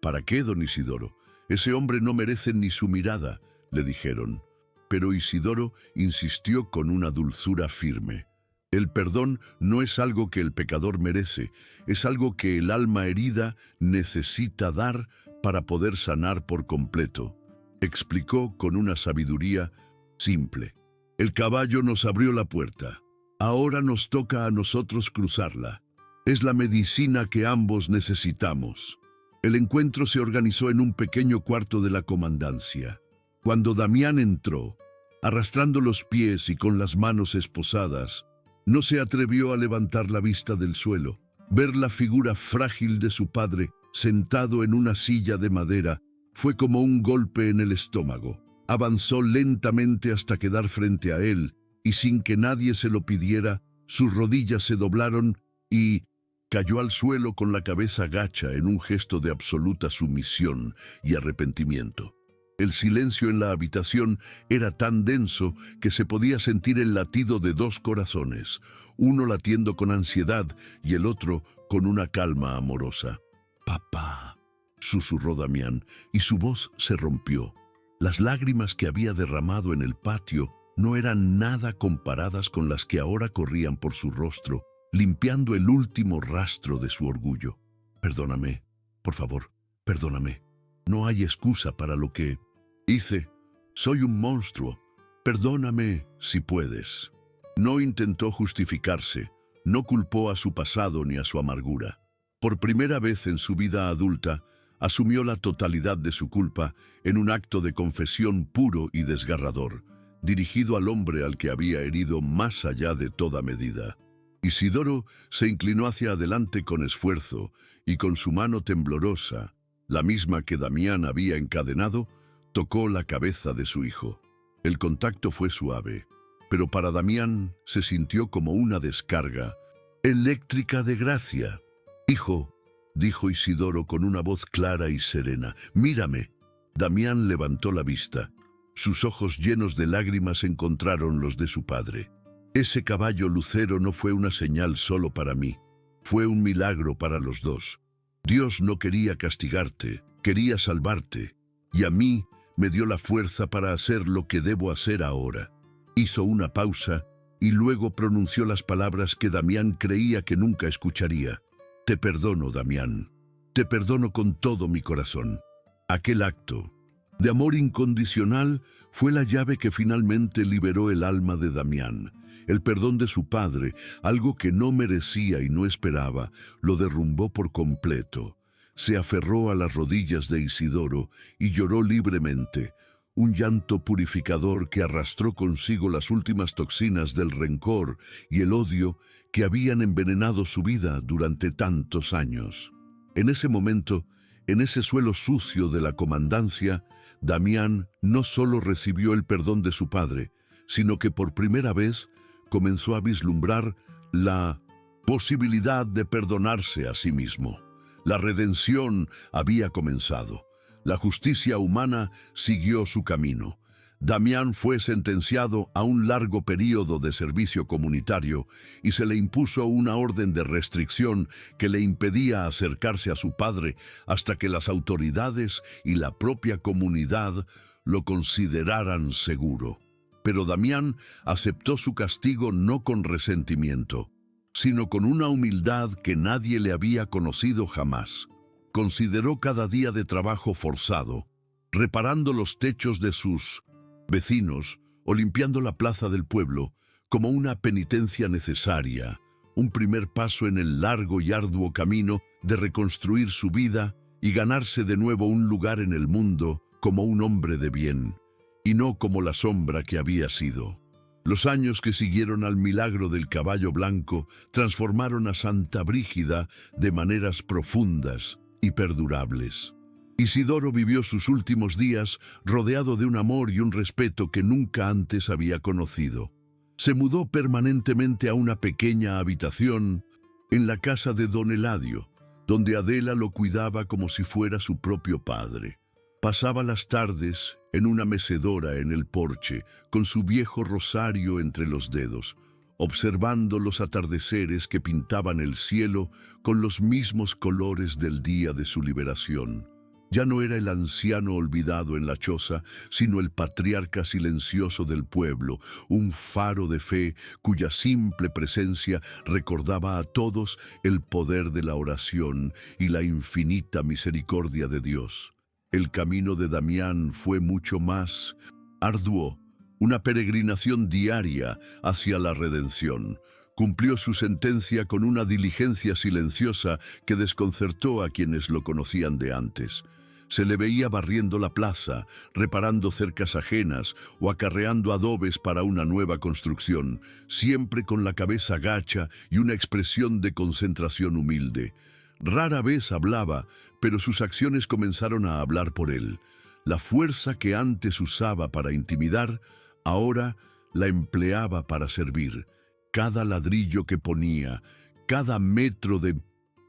¿Para qué, don Isidoro? Ese hombre no merece ni su mirada, le dijeron. Pero Isidoro insistió con una dulzura firme. El perdón no es algo que el pecador merece, es algo que el alma herida necesita dar para poder sanar por completo. Explicó con una sabiduría simple. El caballo nos abrió la puerta. Ahora nos toca a nosotros cruzarla. Es la medicina que ambos necesitamos. El encuentro se organizó en un pequeño cuarto de la comandancia. Cuando Damián entró, Arrastrando los pies y con las manos esposadas, no se atrevió a levantar la vista del suelo. Ver la figura frágil de su padre, sentado en una silla de madera, fue como un golpe en el estómago. Avanzó lentamente hasta quedar frente a él, y sin que nadie se lo pidiera, sus rodillas se doblaron y cayó al suelo con la cabeza gacha en un gesto de absoluta sumisión y arrepentimiento. El silencio en la habitación era tan denso que se podía sentir el latido de dos corazones, uno latiendo con ansiedad y el otro con una calma amorosa. «Papá», susurró Damián, y su voz se rompió. Las lágrimas que había derramado en el patio no eran nada comparadas con las que ahora corrían por su rostro, limpiando el último rastro de su orgullo. «Perdóname, por favor, perdóname. No hay excusa para lo que hice. Soy un monstruo. Perdóname si puedes». No intentó justificarse, no culpó a su pasado ni a su amargura. Por primera vez en su vida adulta, asumió la totalidad de su culpa en un acto de confesión puro y desgarrador, dirigido al hombre al que había herido más allá de toda medida. Isidoro se inclinó hacia adelante con esfuerzo y con su mano temblorosa, la misma que Damián había encadenado, tocó la cabeza de su hijo. El contacto fue suave, pero para Damián se sintió como una descarga eléctrica de gracia. «Hijo», dijo Isidoro con una voz clara y serena, «mírame». Damián levantó la vista. Sus ojos llenos de lágrimas encontraron los de su padre. Ese caballo lucero no fue una señal solo para mí, fue un milagro para los dos. Dios no quería castigarte, quería salvarte, y a mí me dio la fuerza para hacer lo que debo hacer ahora. Hizo una pausa y luego pronunció las palabras que Damián creía que nunca escucharía. «Te perdono, Damián. Te perdono con todo mi corazón». Aquel acto de amor incondicional fue la llave que finalmente liberó el alma de Damián. El perdón de su padre, algo que no merecía y no esperaba, lo derrumbó por completo. Se aferró a las rodillas de Isidoro y lloró libremente, un llanto purificador que arrastró consigo las últimas toxinas del rencor y el odio que habían envenenado su vida durante tantos años. En ese momento, en ese suelo sucio de la comandancia, Damián no solo recibió el perdón de su padre, sino que por primera vez comenzó a vislumbrar la posibilidad de perdonarse a sí mismo. La redención había comenzado. La justicia humana siguió su camino. Damián fue sentenciado a un largo período de servicio comunitario y se le impuso una orden de restricción que le impedía acercarse a su padre hasta que las autoridades y la propia comunidad lo consideraran seguro. Pero Damián aceptó su castigo no con resentimiento, sino con una humildad que nadie le había conocido jamás. Consideró cada día de trabajo forzado, reparando los techos de sus vecinos o limpiando la plaza del pueblo como una penitencia necesaria, un primer paso en el largo y arduo camino de reconstruir su vida y ganarse de nuevo un lugar en el mundo como un hombre de bien, y no como la sombra que había sido. Los años que siguieron al milagro del caballo blanco transformaron a Santa Brígida de maneras profundas y perdurables. Isidoro vivió sus últimos días rodeado de un amor y un respeto que nunca antes había conocido. Se mudó permanentemente a una pequeña habitación en la casa de don Eladio, donde Adela lo cuidaba como si fuera su propio padre. Pasaba las tardes en una mecedora en el porche, con su viejo rosario entre los dedos, observando los atardeceres que pintaban el cielo con los mismos colores del día de su liberación. Ya no era el anciano olvidado en la choza, sino el patriarca silencioso del pueblo, un faro de fe cuya simple presencia recordaba a todos el poder de la oración y la infinita misericordia de Dios. El camino de Damián fue mucho más arduo, una peregrinación diaria hacia la redención. Cumplió su sentencia con una diligencia silenciosa que desconcertó a quienes lo conocían de antes. Se le veía barriendo la plaza, reparando cercas ajenas o acarreando adobes para una nueva construcción, siempre con la cabeza gacha y una expresión de concentración humilde. Rara vez hablaba, pero sus acciones comenzaron a hablar por él. La fuerza que antes usaba para intimidar, ahora la empleaba para servir. Cada ladrillo que ponía, cada metro de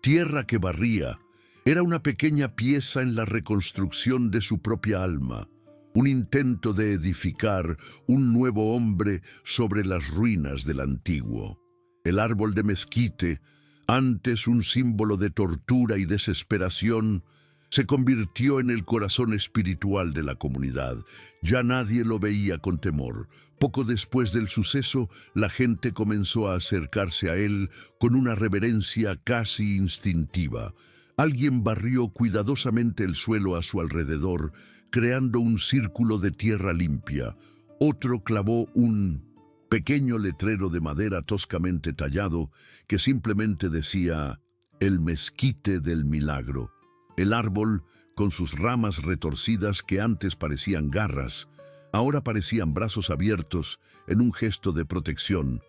tierra que barría, era una pequeña pieza en la reconstrucción de su propia alma, un intento de edificar un nuevo hombre sobre las ruinas del antiguo. El árbol de mezquite, antes un símbolo de tortura y desesperación, se convirtió en el corazón espiritual de la comunidad. Ya nadie lo veía con temor. Poco después del suceso, la gente comenzó a acercarse a él con una reverencia casi instintiva. Alguien barrió cuidadosamente el suelo a su alrededor, creando un círculo de tierra limpia. Otro clavó un pequeño letrero de madera toscamente tallado que simplemente decía «El mezquite del milagro». El árbol, con sus ramas retorcidas que antes parecían garras, ahora parecían brazos abiertos en un gesto de protección,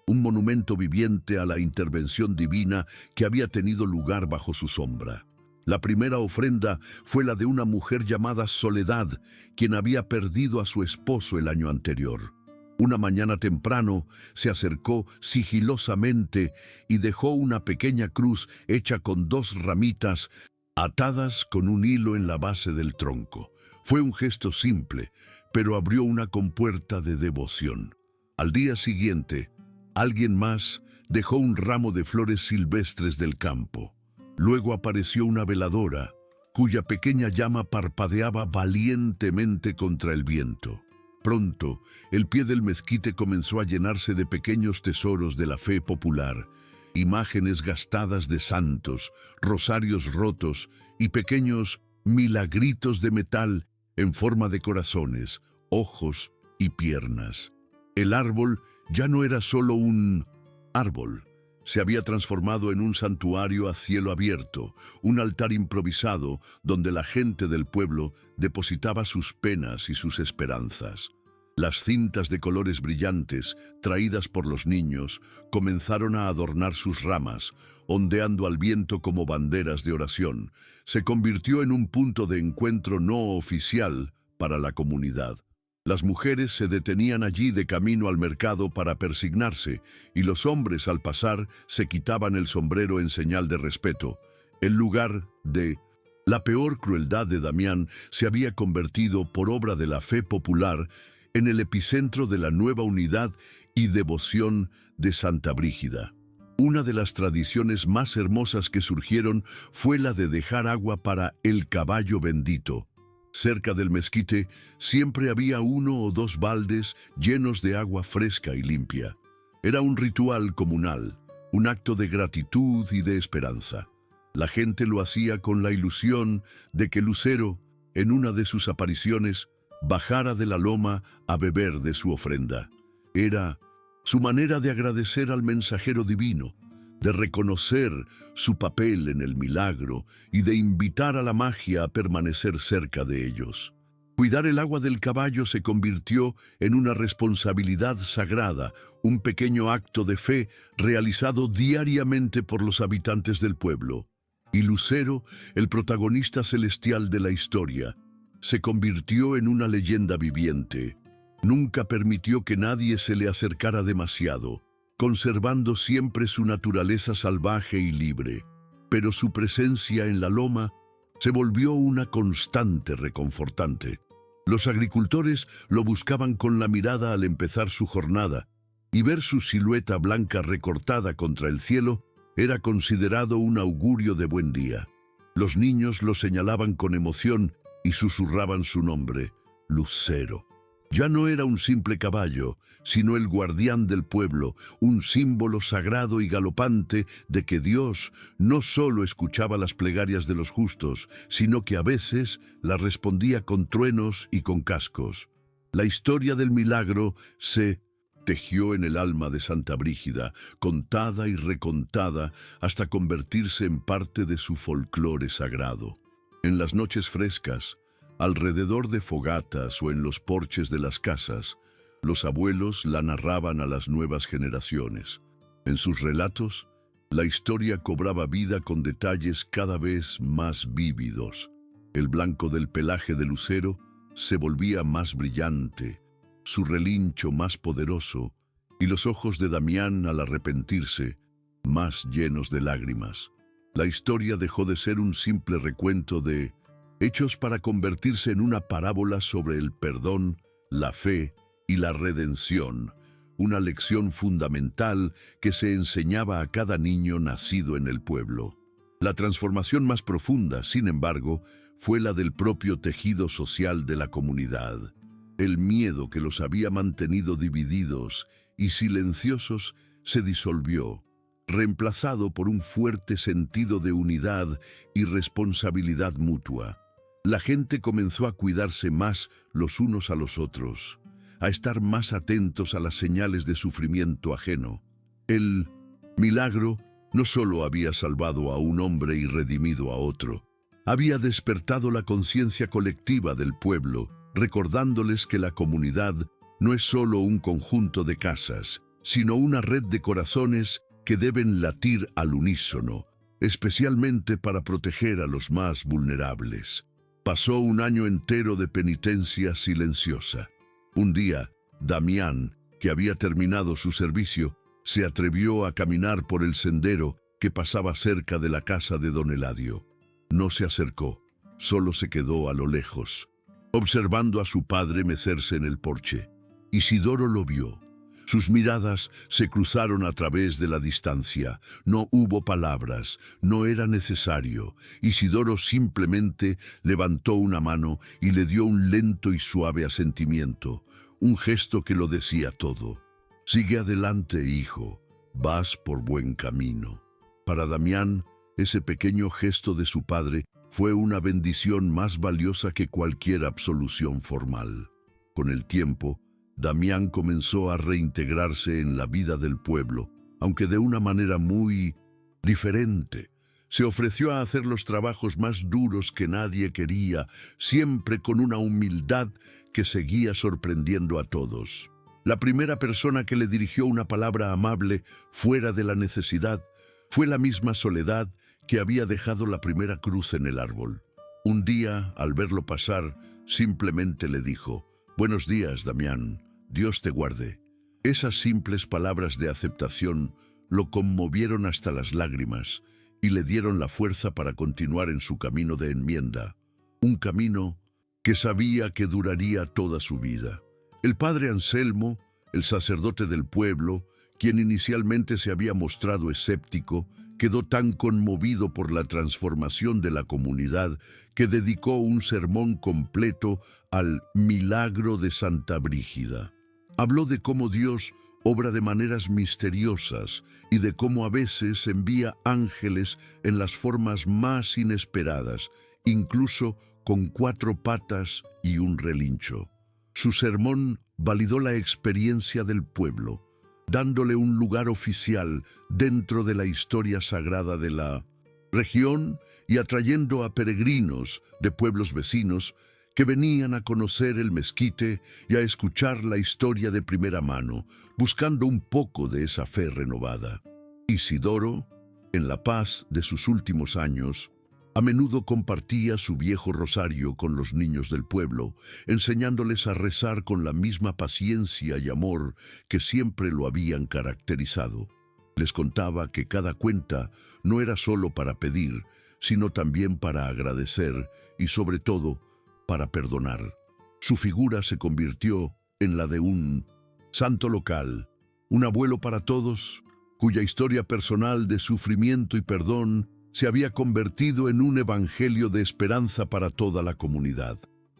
un monumento viviente a la intervención divina que había tenido lugar bajo su sombra. La primera ofrenda fue la de una mujer llamada Soledad, quien había perdido a su esposo el año anterior. Una mañana temprano se acercó sigilosamente y dejó una pequeña cruz hecha con 2 ramitas atadas con un hilo en la base del tronco. Fue un gesto simple, pero abrió una compuerta de devoción. Al día siguiente, alguien más dejó un ramo de flores silvestres del campo. Luego apareció una veladora, cuya pequeña llama parpadeaba valientemente contra el viento. Pronto, el pie del mezquite comenzó a llenarse de pequeños tesoros de la fe popular, imágenes gastadas de santos, rosarios rotos y pequeños milagritos de metal en forma de corazones, ojos y piernas. El árbol ya no era solo un árbol, se había transformado en un santuario a cielo abierto, un altar improvisado donde la gente del pueblo depositaba sus penas y sus esperanzas. Las cintas de colores brillantes, traídas por los niños, comenzaron a adornar sus ramas, ondeando al viento como banderas de oración. Se convirtió en un punto de encuentro no oficial para la comunidad. Las mujeres se detenían allí de camino al mercado para persignarse, y los hombres al pasar se quitaban el sombrero en señal de respeto. El lugar de la peor crueldad de Damián se había convertido, por obra de la fe popular, en el epicentro de la nueva unidad y devoción de Santa Brígida. Una de las tradiciones más hermosas que surgieron fue la de dejar agua para el caballo bendito. Cerca del mezquite siempre había 1 o 2 baldes llenos de agua fresca y limpia. Era un ritual comunal, un acto de gratitud y de esperanza. La gente lo hacía con la ilusión de que Lucero, en una de sus apariciones, bajara de la loma a beber de su ofrenda. Era su manera de agradecer al mensajero divino, de reconocer su papel en el milagro y de invitar a la magia a permanecer cerca de ellos. Cuidar el agua del caballo se convirtió en una responsabilidad sagrada, un pequeño acto de fe realizado diariamente por los habitantes del pueblo. Y Lucero, el protagonista celestial de la historia, se convirtió en una leyenda viviente. Nunca permitió que nadie se le acercara demasiado, conservando siempre su naturaleza salvaje y libre. Pero su presencia en la loma se volvió una constante reconfortante. Los agricultores lo buscaban con la mirada al empezar su jornada, y ver su silueta blanca recortada contra el cielo era considerado un augurio de buen día. Los niños lo señalaban con emoción y susurraban su nombre, Lucero. Ya no era un simple caballo, sino el guardián del pueblo, un símbolo sagrado y galopante de que Dios no solo escuchaba las plegarias de los justos, sino que a veces las respondía con truenos y con cascos. La historia del milagro se tejió en el alma de Santa Brígida, contada y recontada hasta convertirse en parte de su folclore sagrado. En las noches frescas, alrededor de fogatas o en los porches de las casas, los abuelos la narraban a las nuevas generaciones. En sus relatos, la historia cobraba vida con detalles cada vez más vívidos. El blanco del pelaje del lucero se volvía más brillante, su relincho más poderoso, y los ojos de Damián, al arrepentirse, más llenos de lágrimas. La historia dejó de ser un simple recuento de hechos para convertirse en una parábola sobre el perdón, la fe y la redención, una lección fundamental que se enseñaba a cada niño nacido en el pueblo. La transformación más profunda, sin embargo, fue la del propio tejido social de la comunidad. El miedo que los había mantenido divididos y silenciosos se disolvió, reemplazado por un fuerte sentido de unidad y responsabilidad mutua. La gente comenzó a cuidarse más los unos a los otros, a estar más atentos a las señales de sufrimiento ajeno. El milagro no solo había salvado a un hombre y redimido a otro, había despertado la conciencia colectiva del pueblo, recordándoles que la comunidad no es solo un conjunto de casas, sino una red de corazones que deben latir al unísono, especialmente para proteger a los más vulnerables. Pasó un año entero de penitencia silenciosa. Un día, Damián, que había terminado su servicio, se atrevió a caminar por el sendero que pasaba cerca de la casa de don Eladio. No se acercó, solo se quedó a lo lejos, observando a su padre mecerse en el porche. Isidoro lo vio. Sus miradas se cruzaron a través de la distancia. No hubo palabras, no era necesario. Isidoro simplemente levantó una mano y le dio un lento y suave asentimiento, un gesto que lo decía todo. Sigue adelante, hijo, vas por buen camino. Para Damián, ese pequeño gesto de su padre fue una bendición más valiosa que cualquier absolución formal. Con el tiempo, Damián comenzó a reintegrarse en la vida del pueblo, aunque de una manera muy diferente. Se ofreció a hacer los trabajos más duros que nadie quería, siempre con una humildad que seguía sorprendiendo a todos. La primera persona que le dirigió una palabra amable fuera de la necesidad fue la misma Soledad que había dejado la primera cruz en el árbol. Un día, al verlo pasar, simplemente le dijo: «Buenos días, Damián. Dios te guarde». Esas simples palabras de aceptación lo conmovieron hasta las lágrimas y le dieron la fuerza para continuar en su camino de enmienda, un camino que sabía que duraría toda su vida. El padre Anselmo, el sacerdote del pueblo, quien inicialmente se había mostrado escéptico, quedó tan conmovido por la transformación de la comunidad que dedicó un sermón completo al milagro de Santa Brígida. Habló de cómo Dios obra de maneras misteriosas y de cómo a veces envía ángeles en las formas más inesperadas, incluso con 4 patas y un relincho. Su sermón validó la experiencia del pueblo, dándole un lugar oficial dentro de la historia sagrada de la región y atrayendo a peregrinos de pueblos vecinos que venían a conocer el mezquite y a escuchar la historia de primera mano, buscando un poco de esa fe renovada. Isidoro, en la paz de sus últimos años, a menudo compartía su viejo rosario con los niños del pueblo, enseñándoles a rezar con la misma paciencia y amor que siempre lo habían caracterizado. Les contaba que cada cuenta no era solo para pedir, sino también para agradecer y, sobre todo, para perdonar. Su figura se convirtió en la de un santo local, un abuelo para todos, cuya historia personal de sufrimiento y perdón se había convertido en un evangelio de esperanza para toda la comunidad.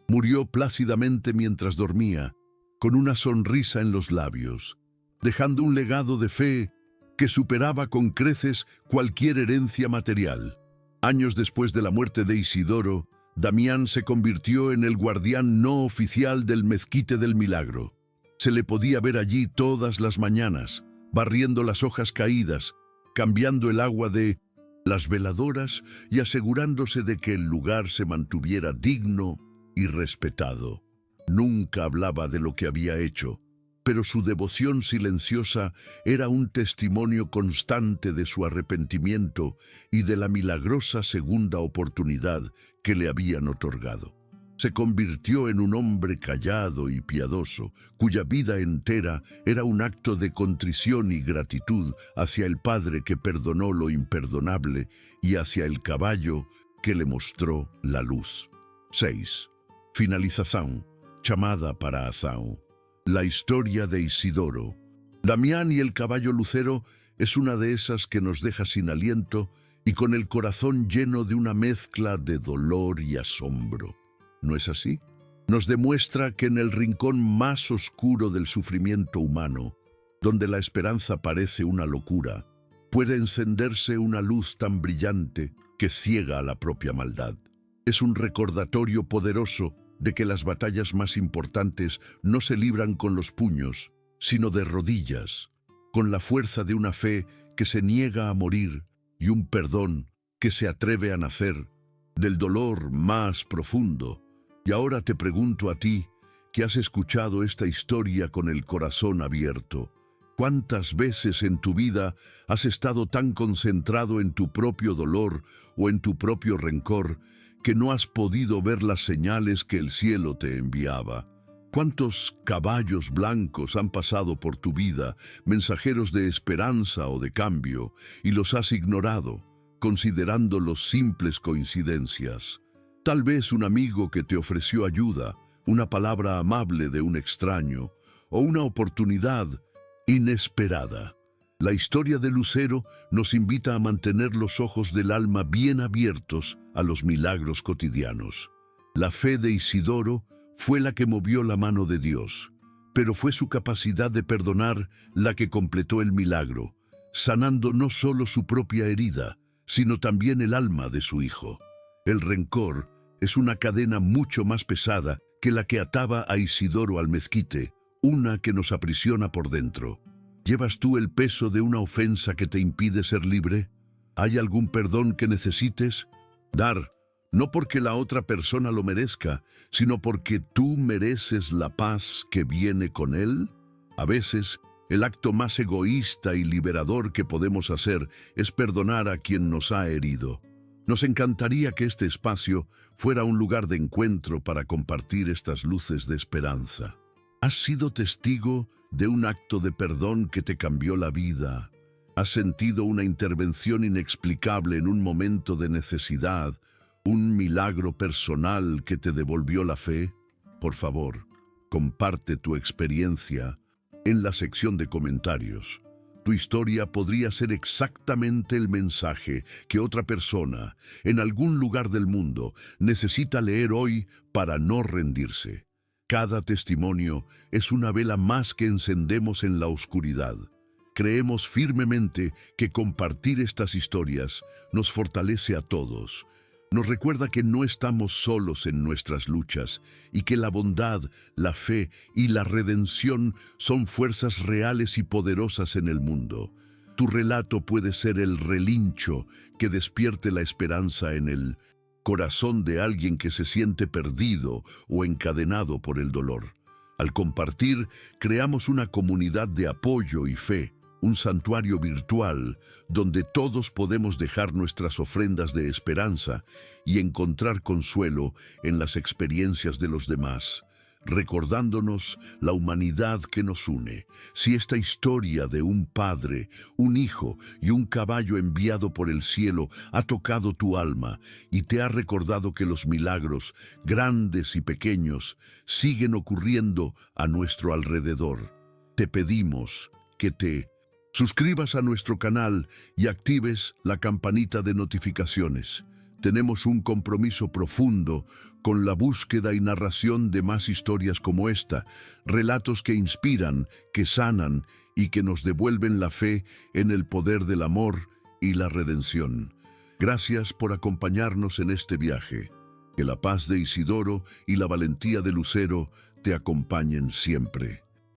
Murió plácidamente mientras dormía, con una sonrisa en los labios, dejando un legado de fe que superaba con creces cualquier herencia material. Años después de la muerte de Isidoro, Damián se convirtió en el guardián no oficial del Mezquite del Milagro. Se le podía ver allí todas las mañanas, barriendo las hojas caídas, cambiando el agua de las veladoras y asegurándose de que el lugar se mantuviera digno y respetado. Nunca hablaba de lo que había hecho, pero su devoción silenciosa era un testimonio constante de su arrepentimiento y de la milagrosa segunda oportunidad que le habían otorgado. Se convirtió en un hombre callado y piadoso, cuya vida entera era un acto de contrición y gratitud hacia el Padre que perdonó lo imperdonable y hacia el caballo que le mostró la luz. 6. Finalización. Chamada para Ação. La historia de Isidoro. Damián y el caballo lucero es una de esas que nos deja sin aliento y con el corazón lleno de una mezcla de dolor y asombro. ¿No es así? Nos demuestra que en el rincón más oscuro del sufrimiento humano, donde la esperanza parece una locura, puede encenderse una luz tan brillante que ciega a la propia maldad. Es un recordatorio poderoso de que las batallas más importantes no se libran con los puños, sino de rodillas, con la fuerza de una fe que se niega a morir y un perdón que se atreve a nacer del dolor más profundo. Y ahora te pregunto a ti, que has escuchado esta historia con el corazón abierto, ¿cuántas veces en tu vida has estado tan concentrado en tu propio dolor o en tu propio rencor que no has podido ver las señales que el cielo te enviaba? ¿Cuántos caballos blancos han pasado por tu vida, mensajeros de esperanza o de cambio, y los has ignorado, considerándolos simples coincidencias? Tal vez un amigo que te ofreció ayuda, una palabra amable de un extraño, o una oportunidad inesperada. La historia de Lucero nos invita a mantener los ojos del alma bien abiertos a los milagros cotidianos. La fe de Isidoro fue la que movió la mano de Dios, pero fue su capacidad de perdonar la que completó el milagro, sanando no solo su propia herida, sino también el alma de su hijo. El rencor es una cadena mucho más pesada que la que ataba a Isidoro al mezquite, una que nos aprisiona por dentro. ¿Llevas tú el peso de una ofensa que te impide ser libre? ¿Hay algún perdón que necesites? Dar, no porque la otra persona lo merezca, sino porque tú mereces la paz que viene con él. A veces, el acto más egoísta y liberador que podemos hacer es perdonar a quien nos ha herido. Nos encantaría que este espacio fuera un lugar de encuentro para compartir estas luces de esperanza. ¿Has sido testigo de un acto de perdón que te cambió la vida? ¿Has sentido una intervención inexplicable en un momento de necesidad, un milagro personal que te devolvió la fe? Por favor, comparte tu experiencia en la sección de comentarios. Tu historia podría ser exactamente el mensaje que otra persona, en algún lugar del mundo, necesita leer hoy para no rendirse. Cada testimonio es una vela más que encendemos en la oscuridad. Creemos firmemente que compartir estas historias nos fortalece a todos. Nos recuerda que no estamos solos en nuestras luchas y que la bondad, la fe y la redención son fuerzas reales y poderosas en el mundo. Tu relato puede ser el relincho que despierte la esperanza en el corazón de alguien que se siente perdido o encadenado por el dolor. Al compartir, creamos una comunidad de apoyo y fe, un santuario virtual donde todos podemos dejar nuestras ofrendas de esperanza y encontrar consuelo en las experiencias de los demás, recordándonos la humanidad que nos une. Si esta historia de un padre, un hijo y un caballo enviado por el cielo ha tocado tu alma y te ha recordado que los milagros, grandes y pequeños, siguen ocurriendo a nuestro alrededor, te pedimos que te suscribas a nuestro canal y actives la campanita de notificaciones. Tenemos un compromiso profundo con la búsqueda y narración de más historias como esta, relatos que inspiran, que sanan y que nos devuelven la fe en el poder del amor y la redención. Gracias por acompañarnos en este viaje. Que la paz de Isidoro y la valentía de Lucero te acompañen siempre.